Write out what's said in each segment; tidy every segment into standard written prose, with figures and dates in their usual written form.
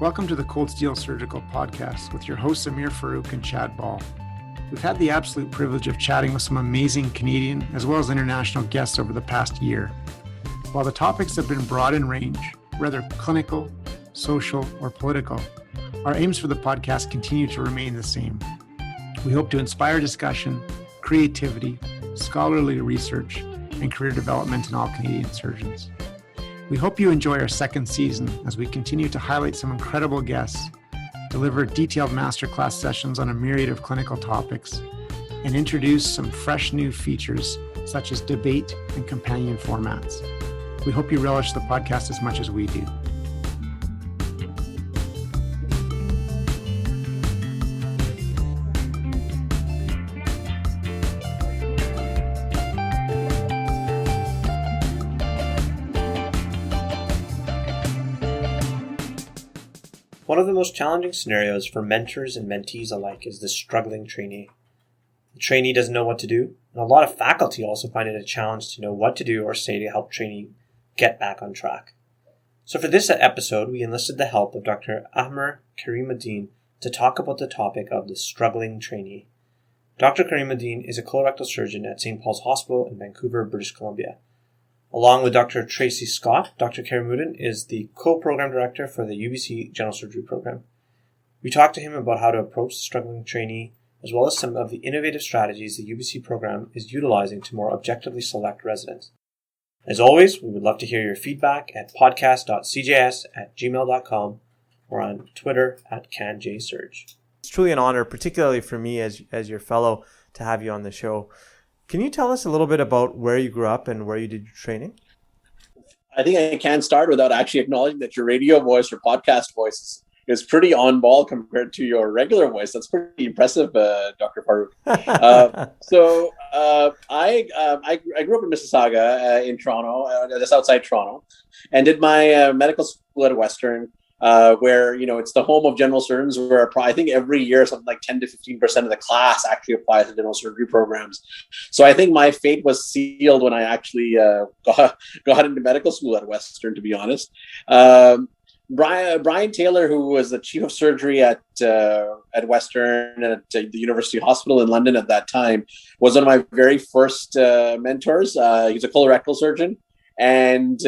Welcome to the Cold Steel Surgical Podcast with your hosts Amir Farouk and Chad Ball. We've had the absolute privilege of chatting with some amazing Canadian as well as international guests over the past year. While the topics have been broad in range, whether clinical, social, or political, our aims for the podcast continue to remain the same. We hope to inspire discussion, creativity, scholarly research, and career development in all Canadian surgeons. We hope you enjoy our second season as we continue to highlight some incredible guests, deliver detailed masterclass sessions on a myriad of clinical topics, and introduce some fresh new features such as debate and companion formats. We hope you relish the podcast as much as we do. One of the most challenging scenarios for mentors and mentees alike is the struggling trainee. The trainee doesn't know what to do, and a lot of faculty also find it a challenge to know what to do or say to help trainee get back on track. So for this episode, we enlisted the help of Dr. Ahmer Karimuddin to talk about the topic of the struggling trainee. Dr. Karimuddin is a colorectal surgeon at St. Paul's Hospital in Vancouver, British Columbia. Along with Dr. Tracy Scott, Dr. Karimuddin is the co-program director for the UBC General Surgery Program. We talked to him about how to approach the struggling trainee, as well as some of the innovative strategies the UBC program is utilizing to more objectively select residents. As always, we would love to hear your feedback at podcast.cjs@gmail.com or on Twitter @CanJSurge. It's truly an honor, particularly for me as your fellow, to have you on the show. Can you tell us a little bit about where you grew up and where you did your training? I think I can't start without actually acknowledging that your radio voice or podcast voice is pretty on ball compared to your regular voice. That's pretty impressive, Dr. Farouk. I grew up in Mississauga in Toronto, just outside Toronto, and did my medical school at Western. Where, it's the home of general surgeons, where I think every year something like 10 to 15% of the class actually applies to general surgery programs. So I think my fate was sealed when I actually got into medical school at Western, to be honest. Brian Taylor, who was the chief of surgery at Western and at the University Hospital in London at that time, was one of my very first mentors. He's a colorectal surgeon. And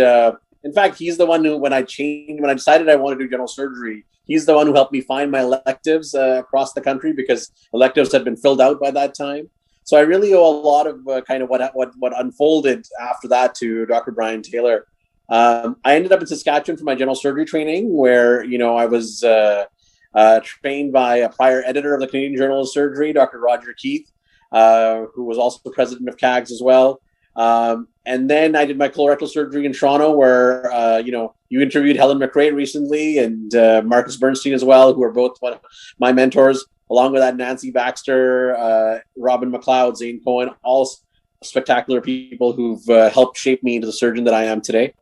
in fact, he's the one who, when I decided I wanted to do general surgery, he's the one who helped me find my electives across the country, because electives had been filled out by that time. So I really owe a lot of kind of what unfolded after that to Dr. Brian Taylor. I ended up in Saskatchewan for my general surgery training, where, I was trained by a prior editor of the Canadian Journal of Surgery, Dr. Roger Keith, who was also the president of CAGS as well. And then I did my colorectal surgery in Toronto, where, you interviewed Helen McRae recently, and Marcus Bernstein as well, who are both one of my mentors. Along with that, Nancy Baxter, Robin McLeod, Zane Cohen, all spectacular people who've helped shape me into the surgeon that I am today.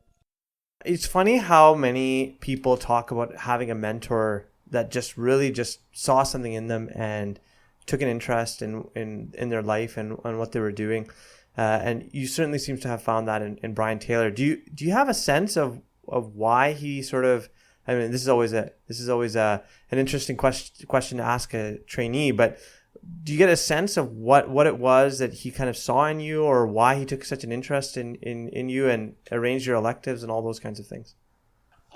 It's funny how many people talk about having a mentor that just really just saw something in them and took an interest in their life and what they were doing. And you certainly seem to have found that in Brian Taylor. Do you have a sense of why he sort of? I mean, this is always an interesting question to ask a trainee. But do you get a sense of what it was that he kind of saw in you, or why he took such an interest in you and arranged your electives and all those kinds of things?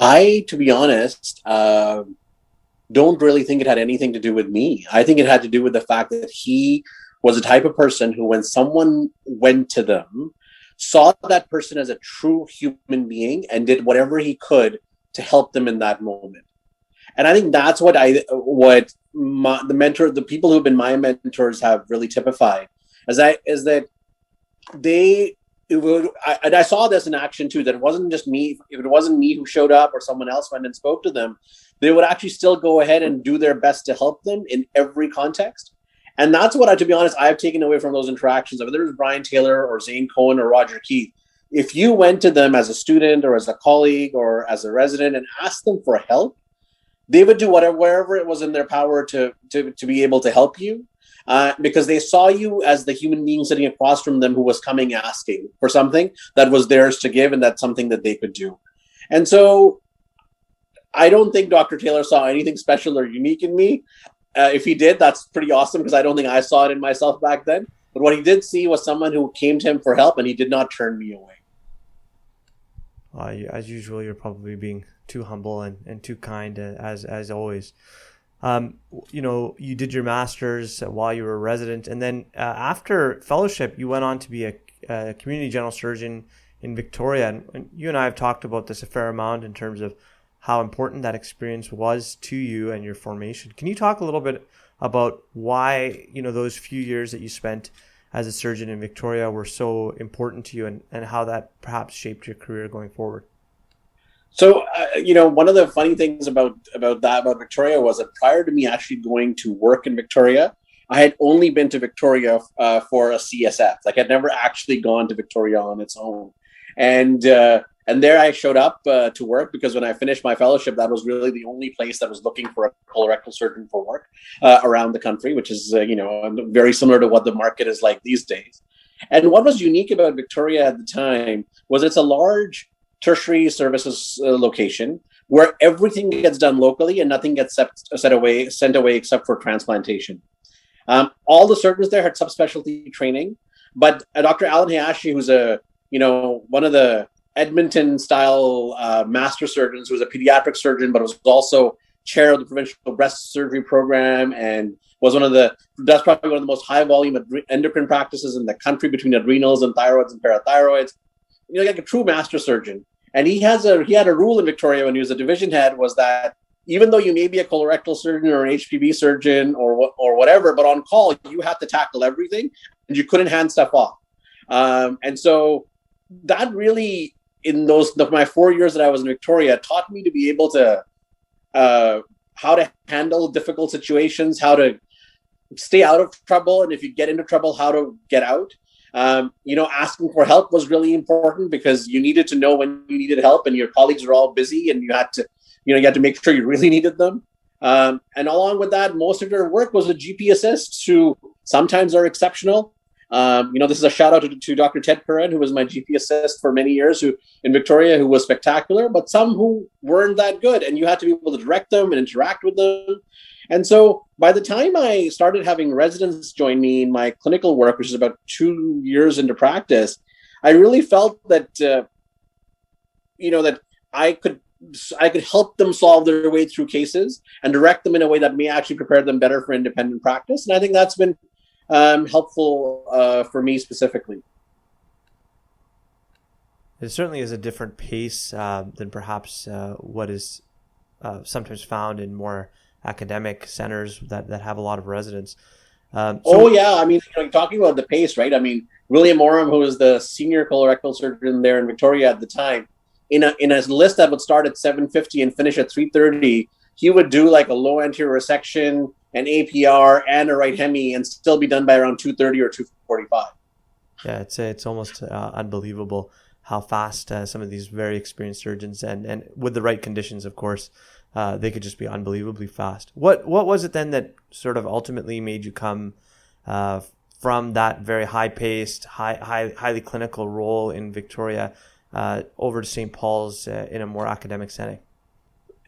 I, to be honest, don't really think it had anything to do with me. I think it had to do with the fact that he was the type of person who, when someone went to them, saw that person as a true human being and did whatever he could to help them in that moment. And I think that's the people who've been my mentors have really typified, I saw this in action too, that it wasn't just me. If it wasn't me who showed up or someone else went and spoke to them, they would actually still go ahead and do their best to help them in every context. And that's what, to be honest, I've taken away from those interactions. Whether it was Brian Taylor or Zane Cohen or Roger Keith, if you went to them as a student or as a colleague or as a resident and asked them for help, they would do wherever it was in their power to be able to help you. because they saw you as the human being sitting across from them who was coming asking for something that was theirs to give, and that's something that they could do. And so I don't think Dr. Taylor saw anything special or unique in me. If he did, that's pretty awesome because I don't think I saw it in myself back then. But what he did see was someone who came to him for help, and he did not turn me away. As usual, you're probably being too humble and too kind as always. You did your master's while you were a resident, and then after fellowship, you went on to be a community general surgeon in Victoria. And you and I have talked about this a fair amount in terms of how important that experience was to you and your formation. Can you talk a little bit about why, those few years that you spent as a surgeon in Victoria were so important to you, and how that perhaps shaped your career going forward? So, one of the funny things about Victoria was that prior to me actually going to work in Victoria, I had only been to Victoria for a CSF. Like, I'd never actually gone to Victoria on its own. And there I showed up to work because when I finished my fellowship, that was really the only place that was looking for a colorectal surgeon for work around the country, which is, very similar to what the market is like these days. And what was unique about Victoria at the time was it's a large tertiary services location where everything gets done locally and nothing gets sent away except for transplantation. All the surgeons there had subspecialty training, but Dr. Alan Hayashi, who's one of the Edmonton style master surgeons, who was a pediatric surgeon, but was also chair of the provincial breast surgery program and was that's probably one of the most high volume endocrine practices in the country between adrenals and thyroids and parathyroids, like a true master surgeon. And he had a rule in Victoria when he was a division head, was that even though you may be a colorectal surgeon or an HPV surgeon or whatever, but on call, you have to tackle everything and you couldn't hand stuff off. And so that really, in my 4 years that I was in Victoria, taught me to be able to, how to handle difficult situations, how to stay out of trouble. And if you get into trouble, how to get out. Asking for help was really important because you needed to know when you needed help and your colleagues were all busy and you had to make sure you really needed them. And along with that, most of your work was with GP assists who sometimes are exceptional. This is a shout out to Dr. Ted Curran, who was my GP assist for many years in Victoria, who was spectacular, but some who weren't that good. And you had to be able to direct them and interact with them. And so by the time I started having residents join me in my clinical work, which is about 2 years into practice, I really felt that, that I could help them solve their way through cases and direct them in a way that may actually prepare them better for independent practice. And I think that's been helpful for me specifically. It certainly is a different pace than perhaps what is sometimes found in more academic centers that have a lot of residents. Talking about the pace, right? I mean, William Oram, who was the senior colorectal surgeon there in Victoria at the time, in a list that would start at 7:50 and finish at 3:30, he would do like a low anterior resection, an APR, and a right hemi, and still be done by around 2:30 or 2:45. Yeah, it's almost unbelievable how fast some of these very experienced surgeons and with the right conditions, of course, they could just be unbelievably fast. What was it then that sort of ultimately made you come from that very high-paced, highly clinical role in Victoria over to St. Paul's in a more academic setting?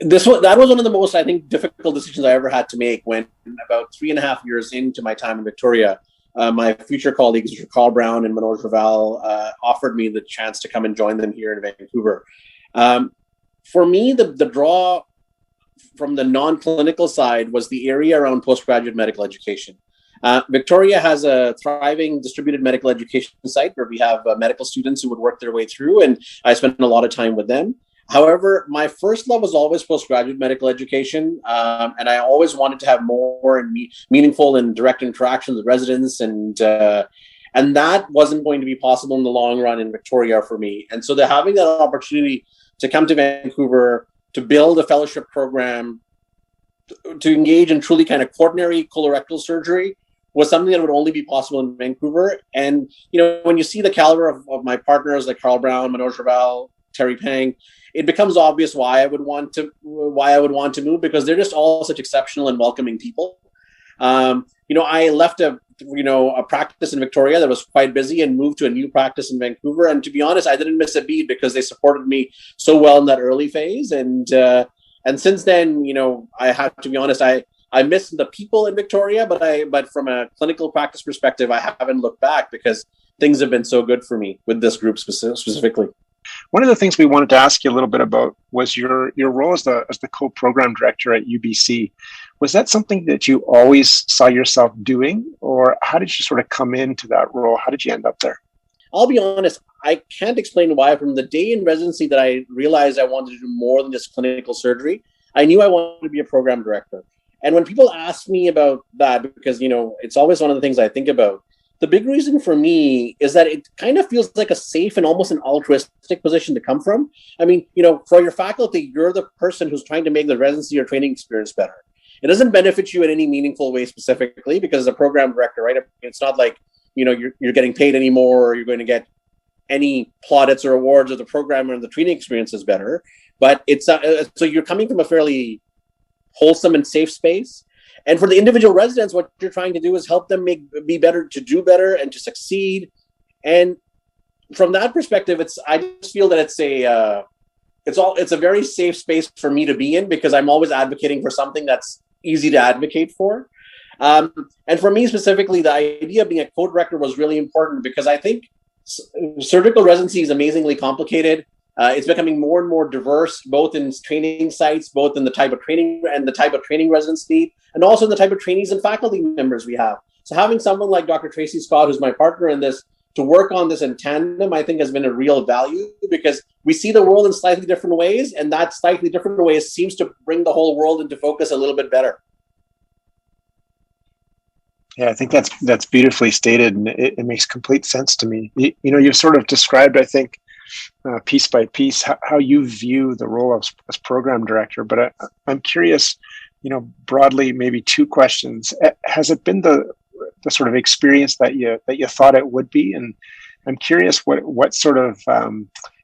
That was one of the most, I think, difficult decisions I ever had to make when about 3.5 years into my time in Victoria, my future colleagues, Carl Brown and Manoj Raval, offered me the chance to come and join them here in Vancouver. For me, the draw from the non-clinical side was the area around postgraduate medical education. Victoria has a thriving distributed medical education site where we have medical students who would work their way through, and I spent a lot of time with them. However, my first love was always postgraduate medical education, and I always wanted to have more and meaningful and direct interactions with residents, and that wasn't going to be possible in the long run in Victoria for me. And so having that opportunity to come to Vancouver, to build a fellowship program, to engage in truly kind of quaternary colorectal surgery was something that would only be possible in Vancouver. And, when you see the caliber of my partners like Carl Brown, Manoj Raval, Terry Pang, it becomes obvious why I would want to move, because they're just all such exceptional and welcoming people. I left a practice in Victoria that was quite busy and moved to a new practice in Vancouver. And to be honest, I didn't miss a beat because they supported me so well in that early phase. And And since then, I have to be honest, I miss the people in Victoria, but from a clinical practice perspective, I haven't looked back because things have been so good for me with this group specifically. One of the things we wanted to ask you a little bit about was your role as the co-program director at UBC. Was that something that you always saw yourself doing, or how did you sort of come into that role? How did you end up there? I'll be honest, I can't explain why. From the day in residency that I realized I wanted to do more than just clinical surgery, I knew I wanted to be a program director. And when people ask me about that, because, it's always one of the things I think about, the big reason for me is that it kind of feels like a safe and almost an altruistic position to come from. I mean, for your faculty, you're the person who's trying to make the residency or training experience better. It doesn't benefit you in any meaningful way specifically because as a program director, right? It's not like, you're getting paid anymore or you're going to get any plaudits or awards or the program or the training experience is better. But it's so you're coming from a fairly wholesome and safe space. And for the individual residents, what you're trying to do is help them be better, to do better and to succeed. And from that perspective, I just feel that it's a very safe space for me to be in because I'm always advocating for something that's easy to advocate for. And for me specifically, the idea of being a co-director was really important because I think surgical residency is amazingly complicated. It's becoming more and more diverse, both in training sites, both in the type of training and the type of training residents need, and also the type of trainees and faculty members we have. So having someone like Dr. Tracy Scott, who's my partner in this, to work on this in tandem, I think has been a real value because we see the world in slightly different ways, and that slightly different ways seems to bring the whole world into focus a little bit better. Yeah, I think that's beautifully stated, and it makes complete sense to me. You've sort of described, I think, piece by piece, how you view the role as program director. But I'm curious, broadly, maybe two questions. Has it been the sort of experience that you thought it would be? And I'm curious what sort of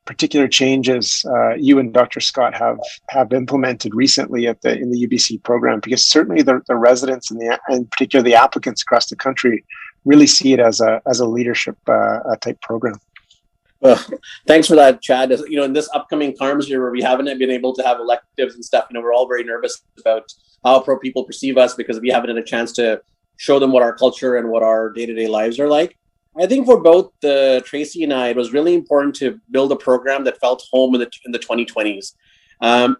particular changes you and Dr. Scott have implemented recently in the UBC program, because certainly the residents and particularly the applicants across the country really see it as a leadership type program. Well, thanks for that, Chad. In this upcoming CaRMS year where we haven't been able to have electives and stuff, we're all very nervous about how people perceive us because we haven't had a chance to show them what our culture and what our day-to-day lives are like. I think for both Tracy and I, it was really important to build a program that felt home in the 2020s.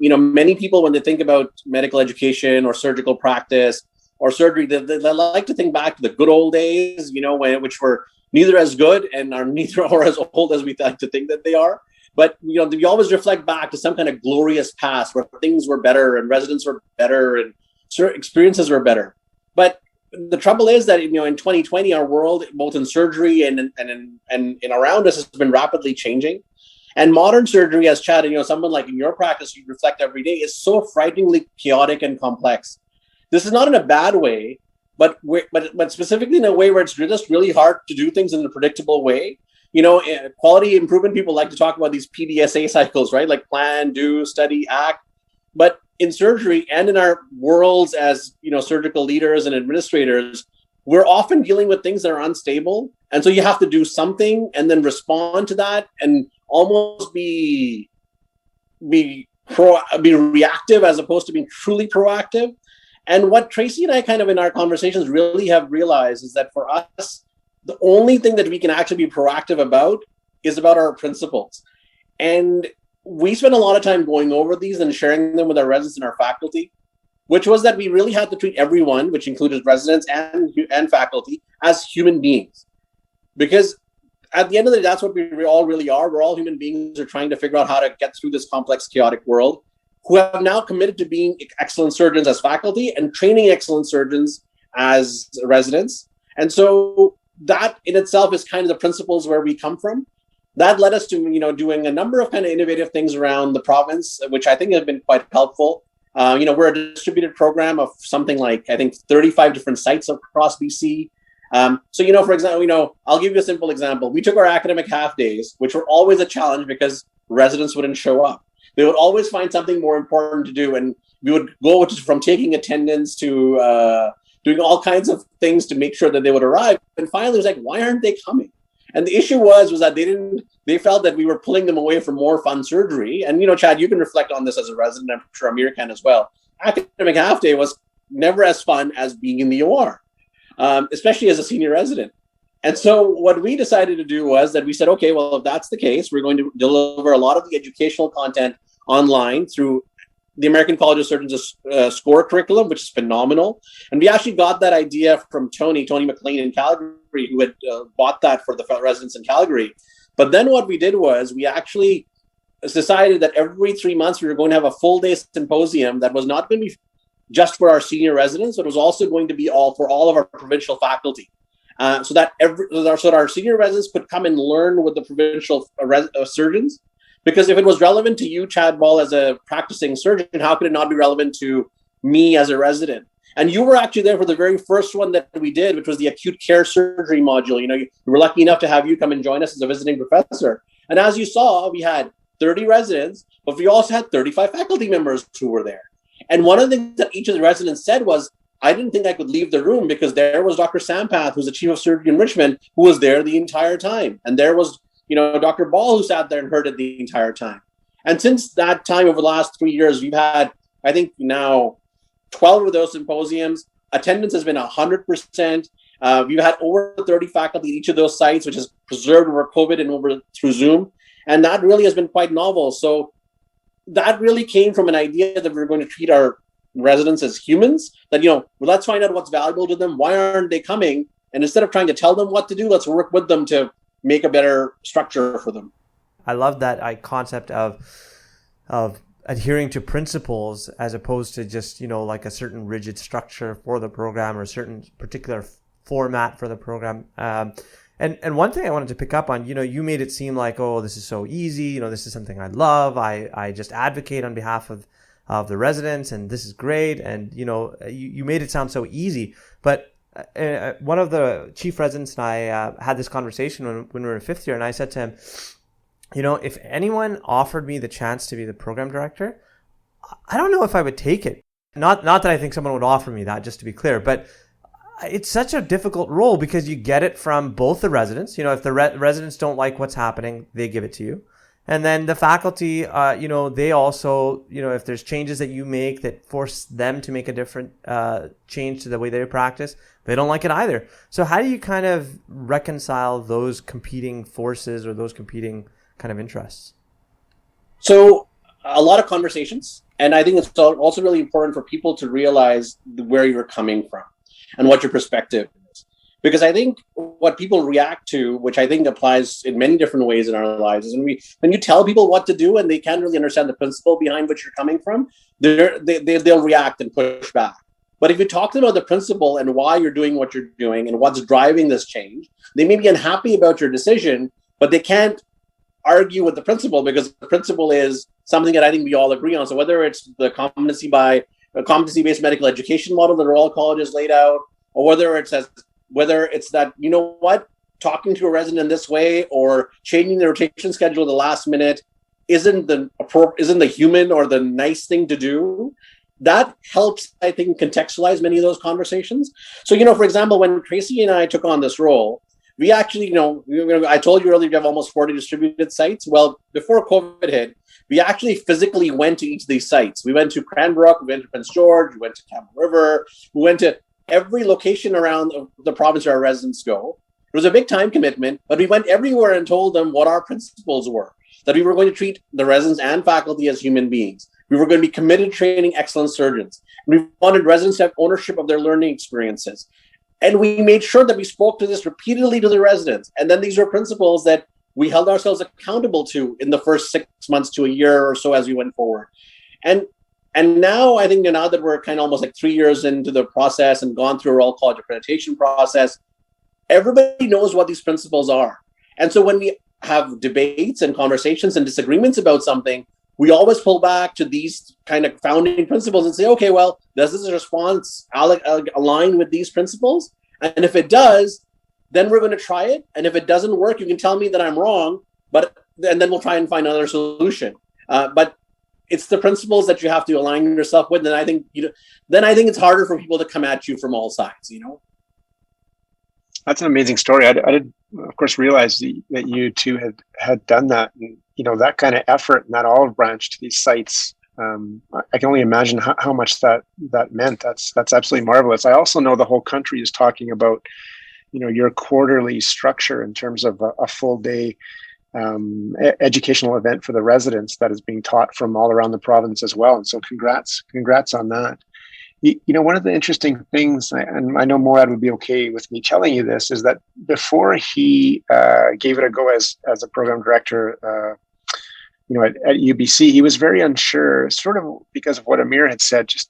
Many people, when they think about medical education or surgical practice or surgery, they like to think back to the good old days, which were neither as good and are neither or as old as we like to think that they are. But, we always reflect back to some kind of glorious past where things were better and residents were better and experiences were better. But the trouble is that, in 2020, our world, both in surgery and around us, has been rapidly changing. And modern surgery, as Chad, someone like in your practice, you reflect every day, is so frighteningly chaotic and complex. This is not in a bad way, but specifically in a way where it's just really hard to do things in a predictable way. Quality improvement people like to talk about these PDSA cycles, right? Like plan, do, study, act. But in surgery and in our worlds as, surgical leaders and administrators, we're often dealing with things that are unstable. And so you have to do something and then respond to that and almost be reactive as opposed to being truly proactive. And what Tracy and I kind of in our conversations really have realized is that for us, the only thing that we can actually be proactive about is about our principles. And we spent a lot of time going over these and sharing them with our residents and our faculty, which was that we really had to treat everyone, which included residents and faculty, as human beings. Because at the end of the day, that's what we all really are. We're all human beings who are trying to figure out how to get through this complex, chaotic world, who have now committed to being excellent surgeons as faculty and training excellent surgeons as residents. And so that in itself is kind of the principles where we come from. That led us to, doing a number of kind of innovative things around the province, which I think have been quite helpful. We're a distributed program of something like, I think, 35 different sites across BC. For example, I'll give you a simple example. We took our academic half days, which were always a challenge because residents wouldn't show up. They would always find something more important to do. And we would go from taking attendance to doing all kinds of things to make sure that they would arrive. And finally, it was like, why aren't they coming? And the issue was that they felt that we were pulling them away from more fun surgery. And, Chad, you can reflect on this as a resident. I'm sure Ahmer can as well. Academic half day was never as fun as being in the OR, especially as a senior resident. And so what we decided to do was that we said, okay, well, if that's the case, we're going to deliver a lot of the educational content online through the American College of Surgeons' SCORE curriculum, which is phenomenal. And we actually got that idea from Tony McLean in Calgary, who had bought that for the residents in Calgary. But then what we did was we actually decided that every 3 months we were going to have a full day symposium that was not going to be just for our senior residents, but it was also going to be for all of our provincial faculty. So that our senior residents could come and learn with the provincial surgeons. Because if it was relevant to you, Chad Ball, as a practicing surgeon, how could it not be relevant to me as a resident? And you were actually there for the very first one that we did, which was the acute care surgery module. We were lucky enough to have you come and join us as a visiting professor. And as you saw, we had 30 residents, but we also had 35 faculty members who were there. And one of the things that each of the residents said was, I didn't think I could leave the room because there was Dr. Sampath, who's the chief of surgery in Richmond, who was there the entire time. And there was Dr. Ball, who sat there and heard it the entire time. And since that time, over the last 3 years, we've had, I think now 12 of those symposiums. Attendance has been 100%. We've had over 30 faculty at each of those sites, which is preserved over COVID and through Zoom. And that really has been quite novel. So that really came from an idea that we're going to treat our residents as humans, that, let's find out what's valuable to them. Why aren't they coming? And instead of trying to tell them what to do, let's work with them to make a better structure for them. I love that concept of adhering to principles as opposed to just, like a certain rigid structure for the program or a certain particular format for the program. And one thing I wanted to pick up on, you made it seem like, oh, this is so easy. This is something I love. I just advocate on behalf of the residents, and this is great. And, you made it sound so easy. But one of the chief residents and I had this conversation when we were in fifth year, and I said to him, if anyone offered me the chance to be the program director, I don't know if I would take it. Not that I think someone would offer me that, just to be clear, but it's such a difficult role because you get it from both the residents. If the residents don't like what's happening, they give it to you. And then the faculty, they also, if there's changes that you make that force them to make a different change to the way they practice, they don't like it either. So how do you kind of reconcile those competing forces or those competing kind of interests? So a lot of conversations. And I think it's also really important for people to realize where you're coming from and what your perspective is. Because I think what people react to, which I think applies in many different ways in our lives, is when you tell people what to do and they can't really understand the principle behind which you're coming from, they'll react and push back. But if you talk to them about the principle and why you're doing what you're doing and what's driving this change, they may be unhappy about your decision, but they can't argue with the principle because the principle is something that I think we all agree on. So whether it's the competency-based medical education model that all colleges laid out, or whether it's that, talking to a resident in this way or changing the rotation schedule at the last minute isn't the human or the nice thing to do. That helps, I think, contextualize many of those conversations. So, for example, when Tracy and I took on this role, we actually, I told you earlier, we have almost 40 distributed sites. Well, before COVID hit, we actually physically went to each of these sites. We went to Cranbrook, we went to Prince George, we went to Campbell River, we went to every location around the province where our residents go. It was a big time commitment, but we went everywhere and told them what our principles were, that we were going to treat the residents and faculty as human beings. We were going to be committed to training excellent surgeons. We wanted residents to have ownership of their learning experiences. And we made sure that we spoke to this repeatedly to the residents. And then these were principles that we held ourselves accountable to in the first 6 months to a year or so as we went forward. And now I think now that we're kind of almost like 3 years into the process and gone through our all college accreditation process, everybody knows what these principles are. And so when we have debates and conversations and disagreements about something, we always pull back to these kind of founding principles and say, okay, well, does this response align with these principles? And if it does, then we're going to try it. And if it doesn't work, you can tell me that I'm wrong, and then we'll try and find another solution. But it's the principles that you have to align yourself with. And I think, it's harder for people to come at you from all sides, That's an amazing story. I of course, realized that you two had done that, and that kind of effort and that olive branch to these sites. I can only imagine how much that meant. That's absolutely marvelous. I also know the whole country is talking about your quarterly structure in terms of a full day educational event for the residents that is being taught from all around the province as well. And so congrats on that. One of the interesting things, and I know Morad would be okay with me telling you this, is that before he gave it a go as a program director, at UBC, he was very unsure, sort of because of what Ahmer had said. Just,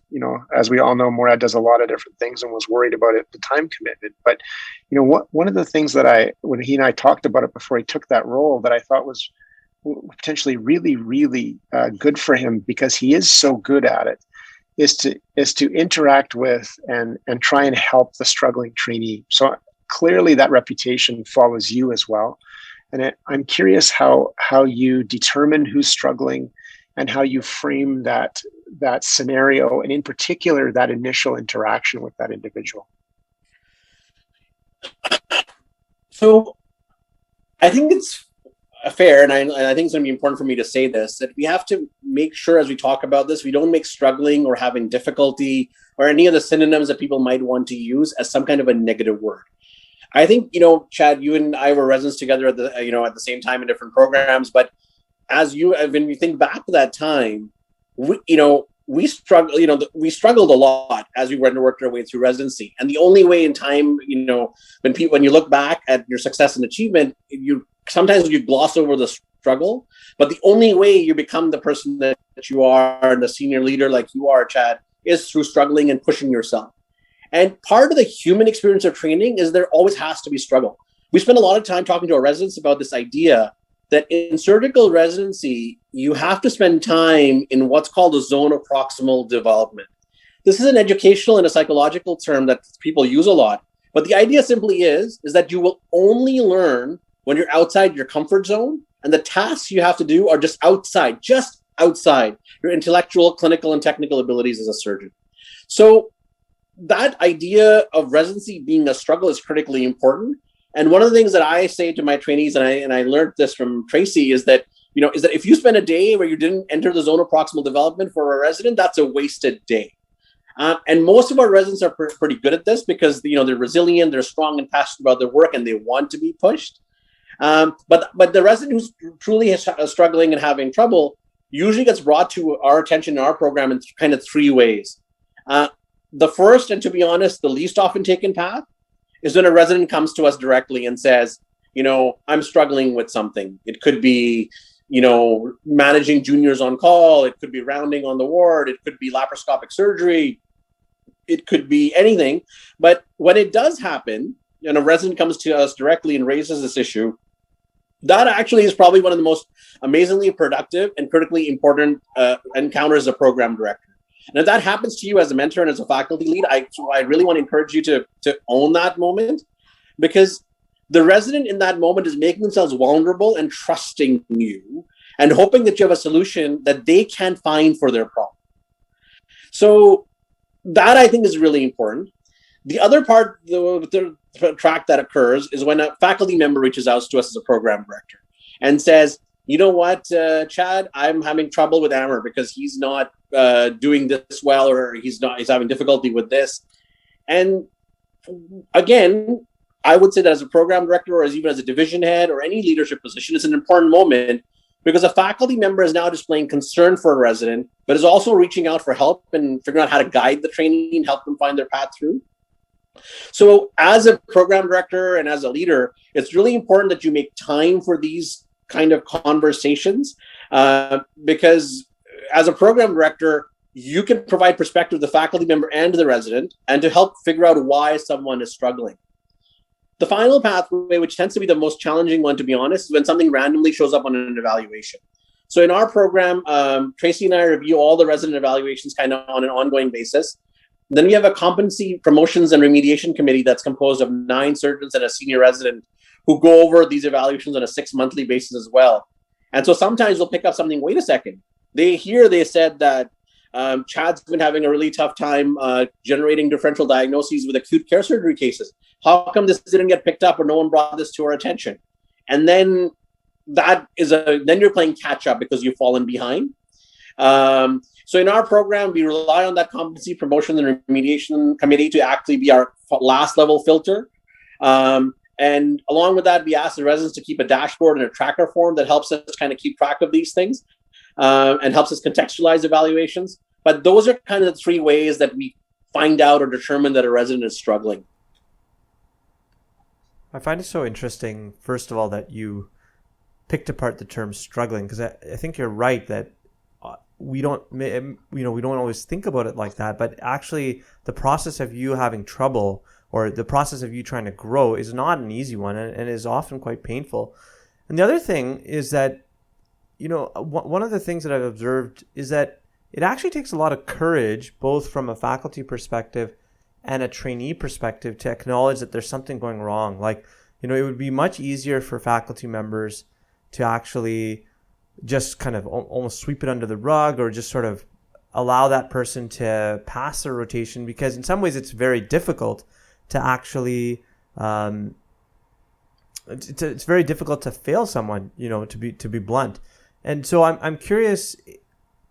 as we all know, Morad does a lot of different things and was worried about it, the time commitment. But, one of the things that when he and I talked about it before he took that role, that I thought was potentially really, really good for him, because he is so good at it, is to interact with and try and help the struggling trainee. So clearly that reputation follows you as well. And I'm curious how you determine who's struggling and how you frame that scenario, and in particular, that initial interaction with that individual. So I think it's fair, and I think it's going to be important for me to say this, that we have to make sure as we talk about this, we don't make struggling or having difficulty or any of the synonyms that people might want to use as some kind of a negative word. I think, Chad, you and I were residents together at the same time in different programs, but when we think back to that time, we struggled a lot as we worked our way through residency. And the only way in time, when you look back at your success and achievement, sometimes you gloss over the struggle, but the only way you become the person that you are and the senior leader like you are, Chad, is through struggling and pushing yourself. And part of the human experience of training is there always has to be struggle. We spend a lot of time talking to our residents about this idea that in surgical residency, you have to spend time in what's called a zone of proximal development. This is an educational and a psychological term that people use a lot, but the idea simply is that you will only learn when you're outside your comfort zone, and the tasks you have to do are just outside your intellectual, clinical, and technical abilities as a surgeon. So that idea of residency being a struggle is critically important. And one of the things that I say to my trainees, and I learned this from Tracy, is that if you spend a day where you didn't enter the zone of proximal development for a resident, that's a wasted day. And most of our residents are pretty good at this because they're resilient, they're strong and passionate about their work, and they want to be pushed. But the resident who's truly struggling and having trouble usually gets brought to our attention in our program in kind of three ways. The first, and to be honest, the least often taken path, is when a resident comes to us directly and says, I'm struggling with something. It could be, managing juniors on call. It could be rounding on the ward. It could be laparoscopic surgery. It could be anything. But when it does happen, and a resident comes to us directly and raises this issue, that actually is probably one of the most amazingly productive and critically important encounters as a program director. And if that happens to you as a mentor and as a faculty lead, I really want to encourage you to own that moment, because the resident in that moment is making themselves vulnerable and trusting you and hoping that you have a solution that they can find for their problem. So that, I think, is really important. The other part, the track that occurs, is when a faculty member reaches out to us as a program director and says, you know what, Chad, I'm having trouble with Ahmer because he's not doing this well, or he's having difficulty with this. And again, I would say that as a program director, or even as a division head or any leadership position, it's an important moment, because a faculty member is now displaying concern for a resident, but is also reaching out for help and figuring out how to guide the trainee and help them find their path through. So as a program director and as a leader, it's really important that you make time for these kind of conversations, because as a program director, you can provide perspective to the faculty member and to the resident, and to help figure out why someone is struggling. The final pathway, which tends to be the most challenging one, to be honest, is when something randomly shows up on an evaluation. So in our program, Tracy and I review all the resident evaluations kind of on an ongoing basis. Then we have a competency, promotions, and remediation committee that's composed of 9 surgeons and a senior resident who go over these evaluations on a 6-monthly basis as well. And so sometimes we'll pick up something, wait a second, they said that Chad's been having a really tough time generating differential diagnoses with acute care surgery cases. How come this didn't get picked up or no one brought this to our attention? And then then you're playing catch up because you've fallen behind. So in our program, we rely on that competency promotion and remediation committee to actually be our last level filter. And along with that, we ask the residents to keep a dashboard and a tracker form that helps us kind of keep track of these things and helps us contextualize evaluations. But those are kind of the three ways that we find out or determine that a resident is struggling. I find it so interesting, first of all, that you picked apart the term struggling, because I think you're right that we don't always think about it like that, but actually the process of you having trouble or the process of you trying to grow is not an easy one and is often quite painful. And the other thing is that, one of the things that I've observed is that it actually takes a lot of courage, both from a faculty perspective and a trainee perspective, to acknowledge that there's something going wrong. Like, it would be much easier for faculty members to actually just kind of almost sweep it under the rug or just sort of allow that person to pass their rotation, because in some ways it's very difficult to actually it's very difficult to fail someone, to be blunt. And so I'm curious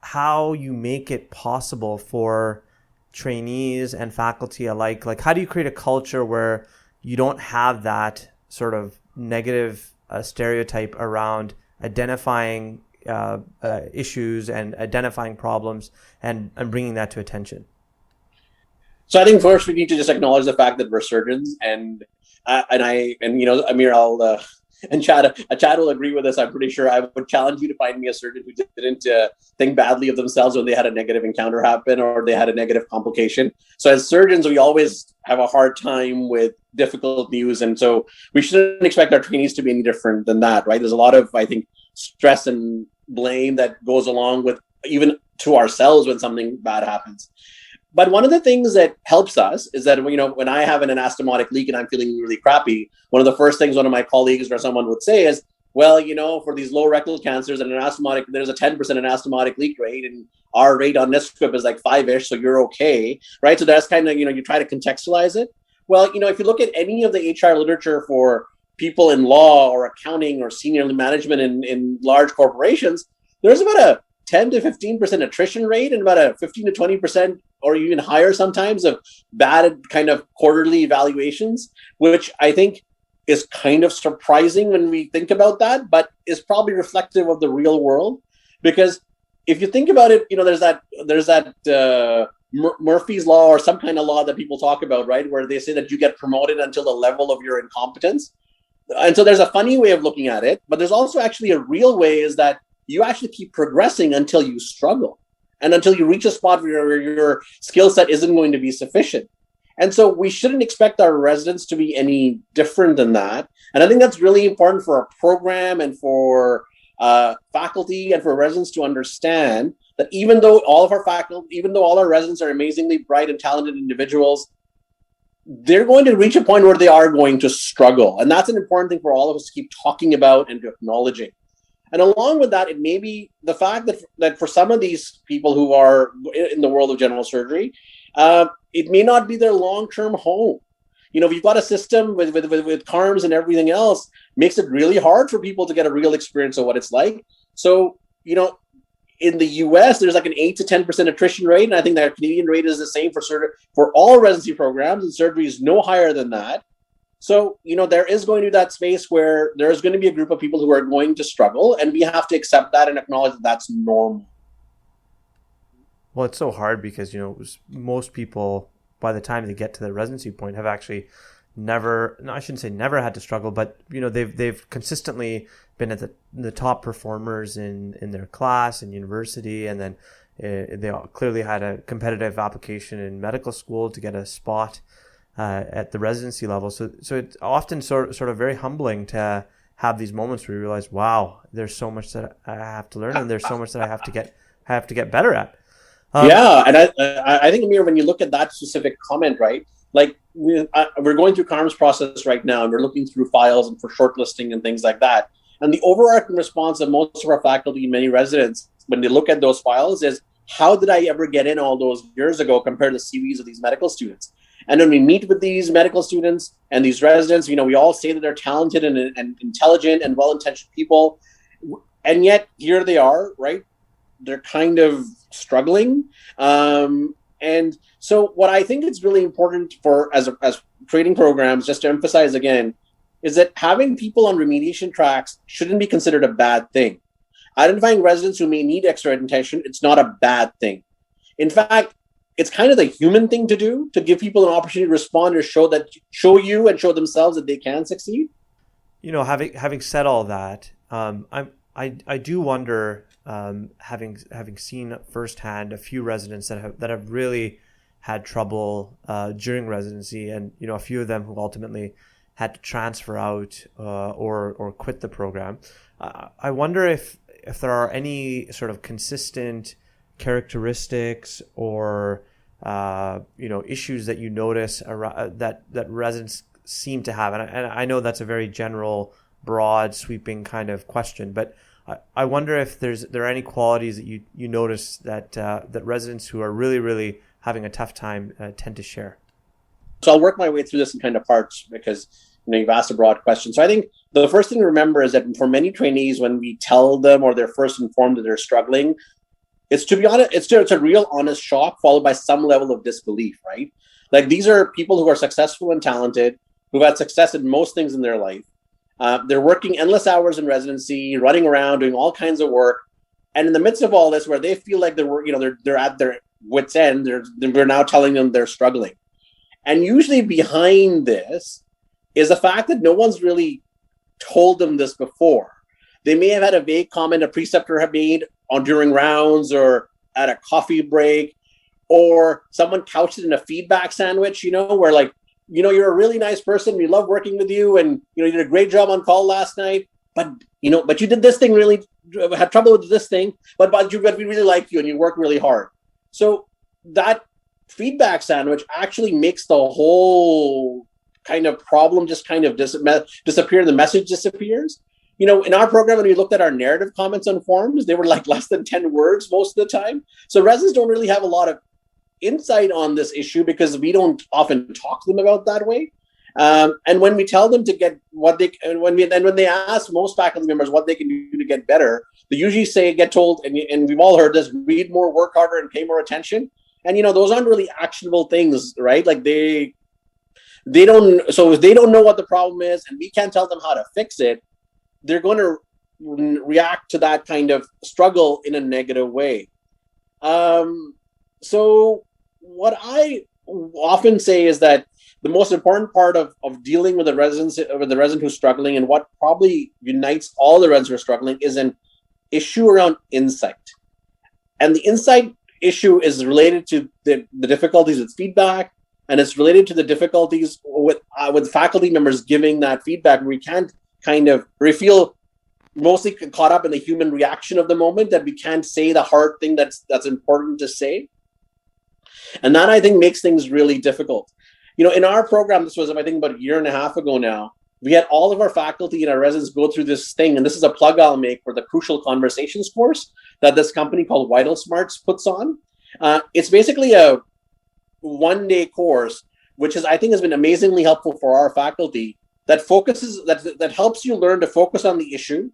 how you make it possible for trainees and faculty alike. Like, how do you create a culture where you don't have that sort of negative stereotype around identifying issues and identifying problems and bringing that to attention? So I think first we need to just acknowledge the fact that we're surgeons, and Amir, and Chad will agree with this. I'm pretty sure. I would challenge you to find me a surgeon who didn't think badly of themselves when they had a negative encounter happen or they had a negative complication. So as surgeons, we always have a hard time with difficult news, and so we shouldn't expect our trainees to be any different than that, right? There's a lot of, I think, stress and blame that goes along with even to ourselves when something bad happens. But one of the things that helps us is that, when I have an anastomotic leak and I'm feeling really crappy, one of the first things one of my colleagues or someone would say is, well, for these low rectal cancers and there's a 10% anastomotic leak rate, and our rate on NSQIP is like 5-ish, so you're okay, right? So that's kind of, you try to contextualize it. Well, if you look at any of the HR literature for people in law or accounting or senior management in large corporations, there's about a 10 to 15% attrition rate and about a 15 to 20% or even higher sometimes of bad kind of quarterly evaluations, which I think is kind of surprising when we think about that, but is probably reflective of the real world. Because if you think about it, there's that Murphy's Law or some kind of law that people talk about, right? Where they say that you get promoted until the level of your incompetence. And so there's a funny way of looking at it, but there's also actually a real way, is that you actually keep progressing until you struggle and until you reach a spot where your skill set isn't going to be sufficient. And so we shouldn't expect our residents to be any different than that. And I think that's really important for our program and for faculty and for residents to understand that even though all our residents are amazingly bright and talented individuals, they're going to reach a point where they are going to struggle. And that's an important thing for all of us to keep talking about and to acknowledging. And along with that, it may be the fact that for some of these people who are in the world of general surgery, it may not be their long-term home. If you've got a system with CaRMS and everything else, makes it really hard for people to get a real experience of what it's like. So, in the US, there's like an 8 to 10% attrition rate. And I think that Canadian rate is the same for all residency programs, and surgery is no higher than that. So, there is going to be that space where there's going to be a group of people who are going to struggle, and we have to accept that and acknowledge that that's normal. Well, it's so hard because, most people, by the time they get to the residency point, have actually I shouldn't say never had to struggle, but, they've consistently been at the top performers in their class and university, and then they clearly had a competitive application in medical school to get a spot at the residency level. So it's often sort of very humbling to have these moments where you realize, wow, there's so much that I have to learn, and there's so much that I have to get better at. And I think, Amir, when you look at that specific comment, right, like we're going through CaRMS process right now, and we're looking through files and for shortlisting and things like that. And the overarching response of most of our faculty and many residents when they look at those files is, how did I ever get in all those years ago compared to the CVs of these medical students? And when we meet with these medical students and these residents, we all say that they're talented and intelligent and well-intentioned people. And yet here they are, right? They're kind of struggling. And so what I think is really important for as training programs, just to emphasize again, is that having people on remediation tracks shouldn't be considered a bad thing. Identifying residents who may need extra attention, it's not a bad thing. In fact, it's kind of the human thing to do, to give people an opportunity to respond or show you and show themselves that they can succeed. Having said all that, I do wonder, having seen firsthand a few residents that have really had trouble during residency, and a few of them who ultimately had to transfer out or quit the program. I wonder if there are any sort of consistent characteristics or issues that you notice that residents seem to have, and I know that's a very general, broad, sweeping kind of question, but I wonder if there are any qualities that you notice that residents who are really, really having a tough time tend to share. So I'll work my way through this in kind of parts, because you've asked a broad question. So I think the first thing to remember is that for many trainees, when we tell them or they're first informed that they're struggling, it's, to be honest, it's a real honest shock followed by some level of disbelief, right? Like, these are people who are successful and talented, who've had success in most things in their life. They're working endless hours in residency, running around, doing all kinds of work. And in the midst of all this, where they feel like they're at their wits' end, we're now telling them they're struggling. And usually behind this is the fact that no one's really told them this before. They may have had a vague comment a preceptor had made during rounds or at a coffee break, or someone couched it in a feedback sandwich, where like, you're a really nice person, we love working with you, and you did a great job on call last night, but you did this thing, really had trouble with this thing, but we really like you and you work really hard. So that feedback sandwich actually makes the whole kind of problem just kind of disappear. The message disappears. In our program, when we looked at our narrative comments on forums, they were like less than 10 words most of the time. So residents don't really have a lot of insight on this issue because we don't often talk to them about that way. And when we tell them to get when they ask most faculty members what they can do to get better, they usually get told, and we've all heard this: read more, work harder, and pay more attention. And those aren't really actionable things, right? Like they don't. So if they don't know what the problem is, and we can't tell them how to fix it, they're going to react to that kind of struggle in a negative way. So what I often say is that the most important part of dealing with the resident who's struggling, and what probably unites all the residents who are struggling, is an issue around insight. And the insight issue is related to the difficulties with feedback, and it's related to the difficulties with faculty members giving that feedback. We can't we feel mostly caught up in the human reaction of the moment, that we can't say the hard thing that's important to say. And that, I think, makes things really difficult. In our program, this was, I think, about a year and a half ago now, we had all of our faculty and our residents go through this thing. And this is a plug I'll make for the Crucial Conversations course that this company called Vital Smarts puts on. It's basically a one-day course, which I think has been amazingly helpful for our faculty, that helps you learn to focus on the issue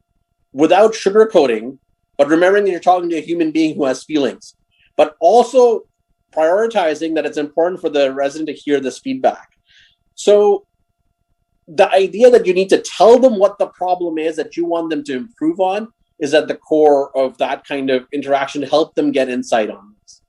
without sugarcoating, but remembering that you're talking to a human being who has feelings, but also prioritizing that it's important for the resident to hear this feedback. So the idea that you need to tell them what the problem is that you want them to improve on is at the core of that kind of interaction to help them get insight on this.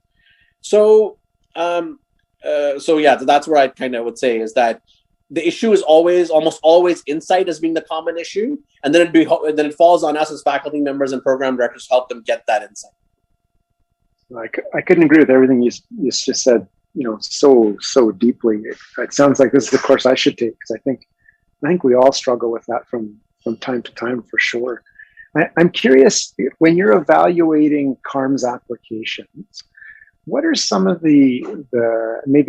So, that's where I kind of would say is that the issue is almost always insight as being the common issue, and then it falls on us as faculty members and program directors to help them get that insight. I couldn't agree with everything you just said, so deeply. It sounds like this is the course I should take, because I think we all struggle with that from time to time, for sure. I'm curious, when you're evaluating CaRMS applications, what are some of maybe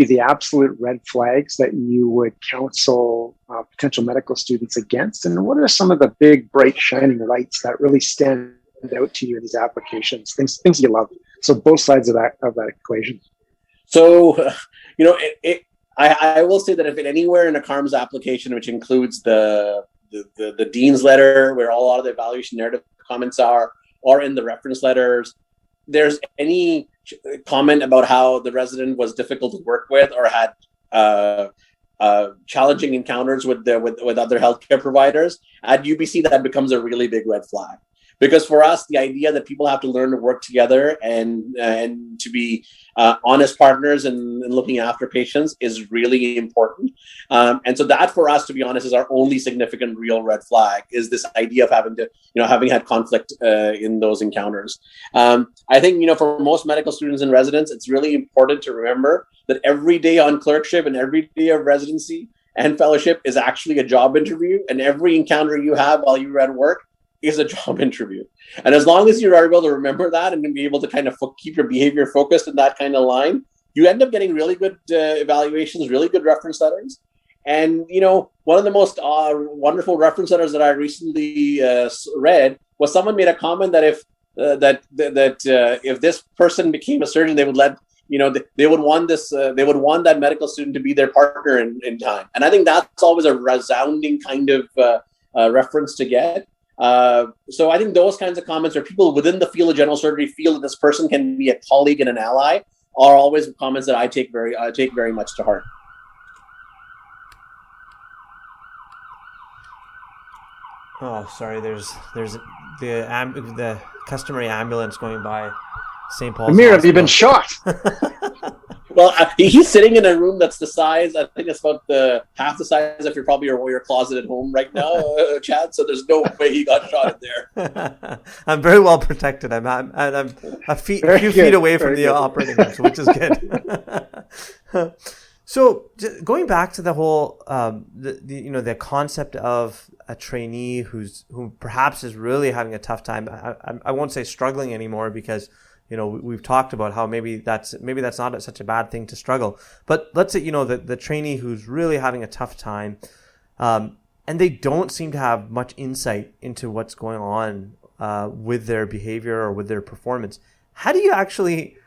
the absolute red flags that you would counsel potential medical students against? And what are some of the big, bright, shining lights that really stand out to you in these applications? Things you love? So both sides of that equation. So, I will say that if anywhere in a CaRMS application, which includes the dean's letter, where a lot of the evaluation narrative comments are, or in the reference letters, there's any comment about how the resident was difficult to work with or had challenging encounters with other healthcare providers, at UBC that becomes a really big red flag. Because for us, the idea that people have to learn to work together and to be honest partners and looking after patients is really important. And so that for us, to be honest, is our only significant real red flag, is this idea of having had conflict in those encounters. I think, for most medical students and residents, it's really important to remember that every day on clerkship and every day of residency and fellowship is actually a job interview. And every encounter you have while you're at work is a job interview. And as long as you're able to remember that and be able to kind of keep your behavior focused in that kind of line, you end up getting really good evaluations, really good reference letters. And, one of the most wonderful reference letters that I recently read was someone made a comment that if this person became a surgeon, they would they would want that medical student to be their partner in time. And I think that's always a resounding kind of reference to get. So I think those kinds of comments, where people within the field of general surgery feel that this person can be a colleague and an ally, are always comments that I take very much to heart. Oh, sorry. There's the customary ambulance going by St. Paul's. Amir, have you been shot? Well, he's sitting in a room that's the size, I think it's about half the size of your closet at home right now, Chad. So there's no way he got shot in there. I'm very well protected. I'm a few feet away from the operating room, which is good. So going back to the whole, the concept of a trainee who perhaps is really having a tough time. I won't say struggling anymore, because we've talked about how maybe that's not such a bad thing to struggle. But let's say, the trainee who's really having a tough time, and they don't seem to have much insight into what's going on with their behavior or with their performance. How do you actually,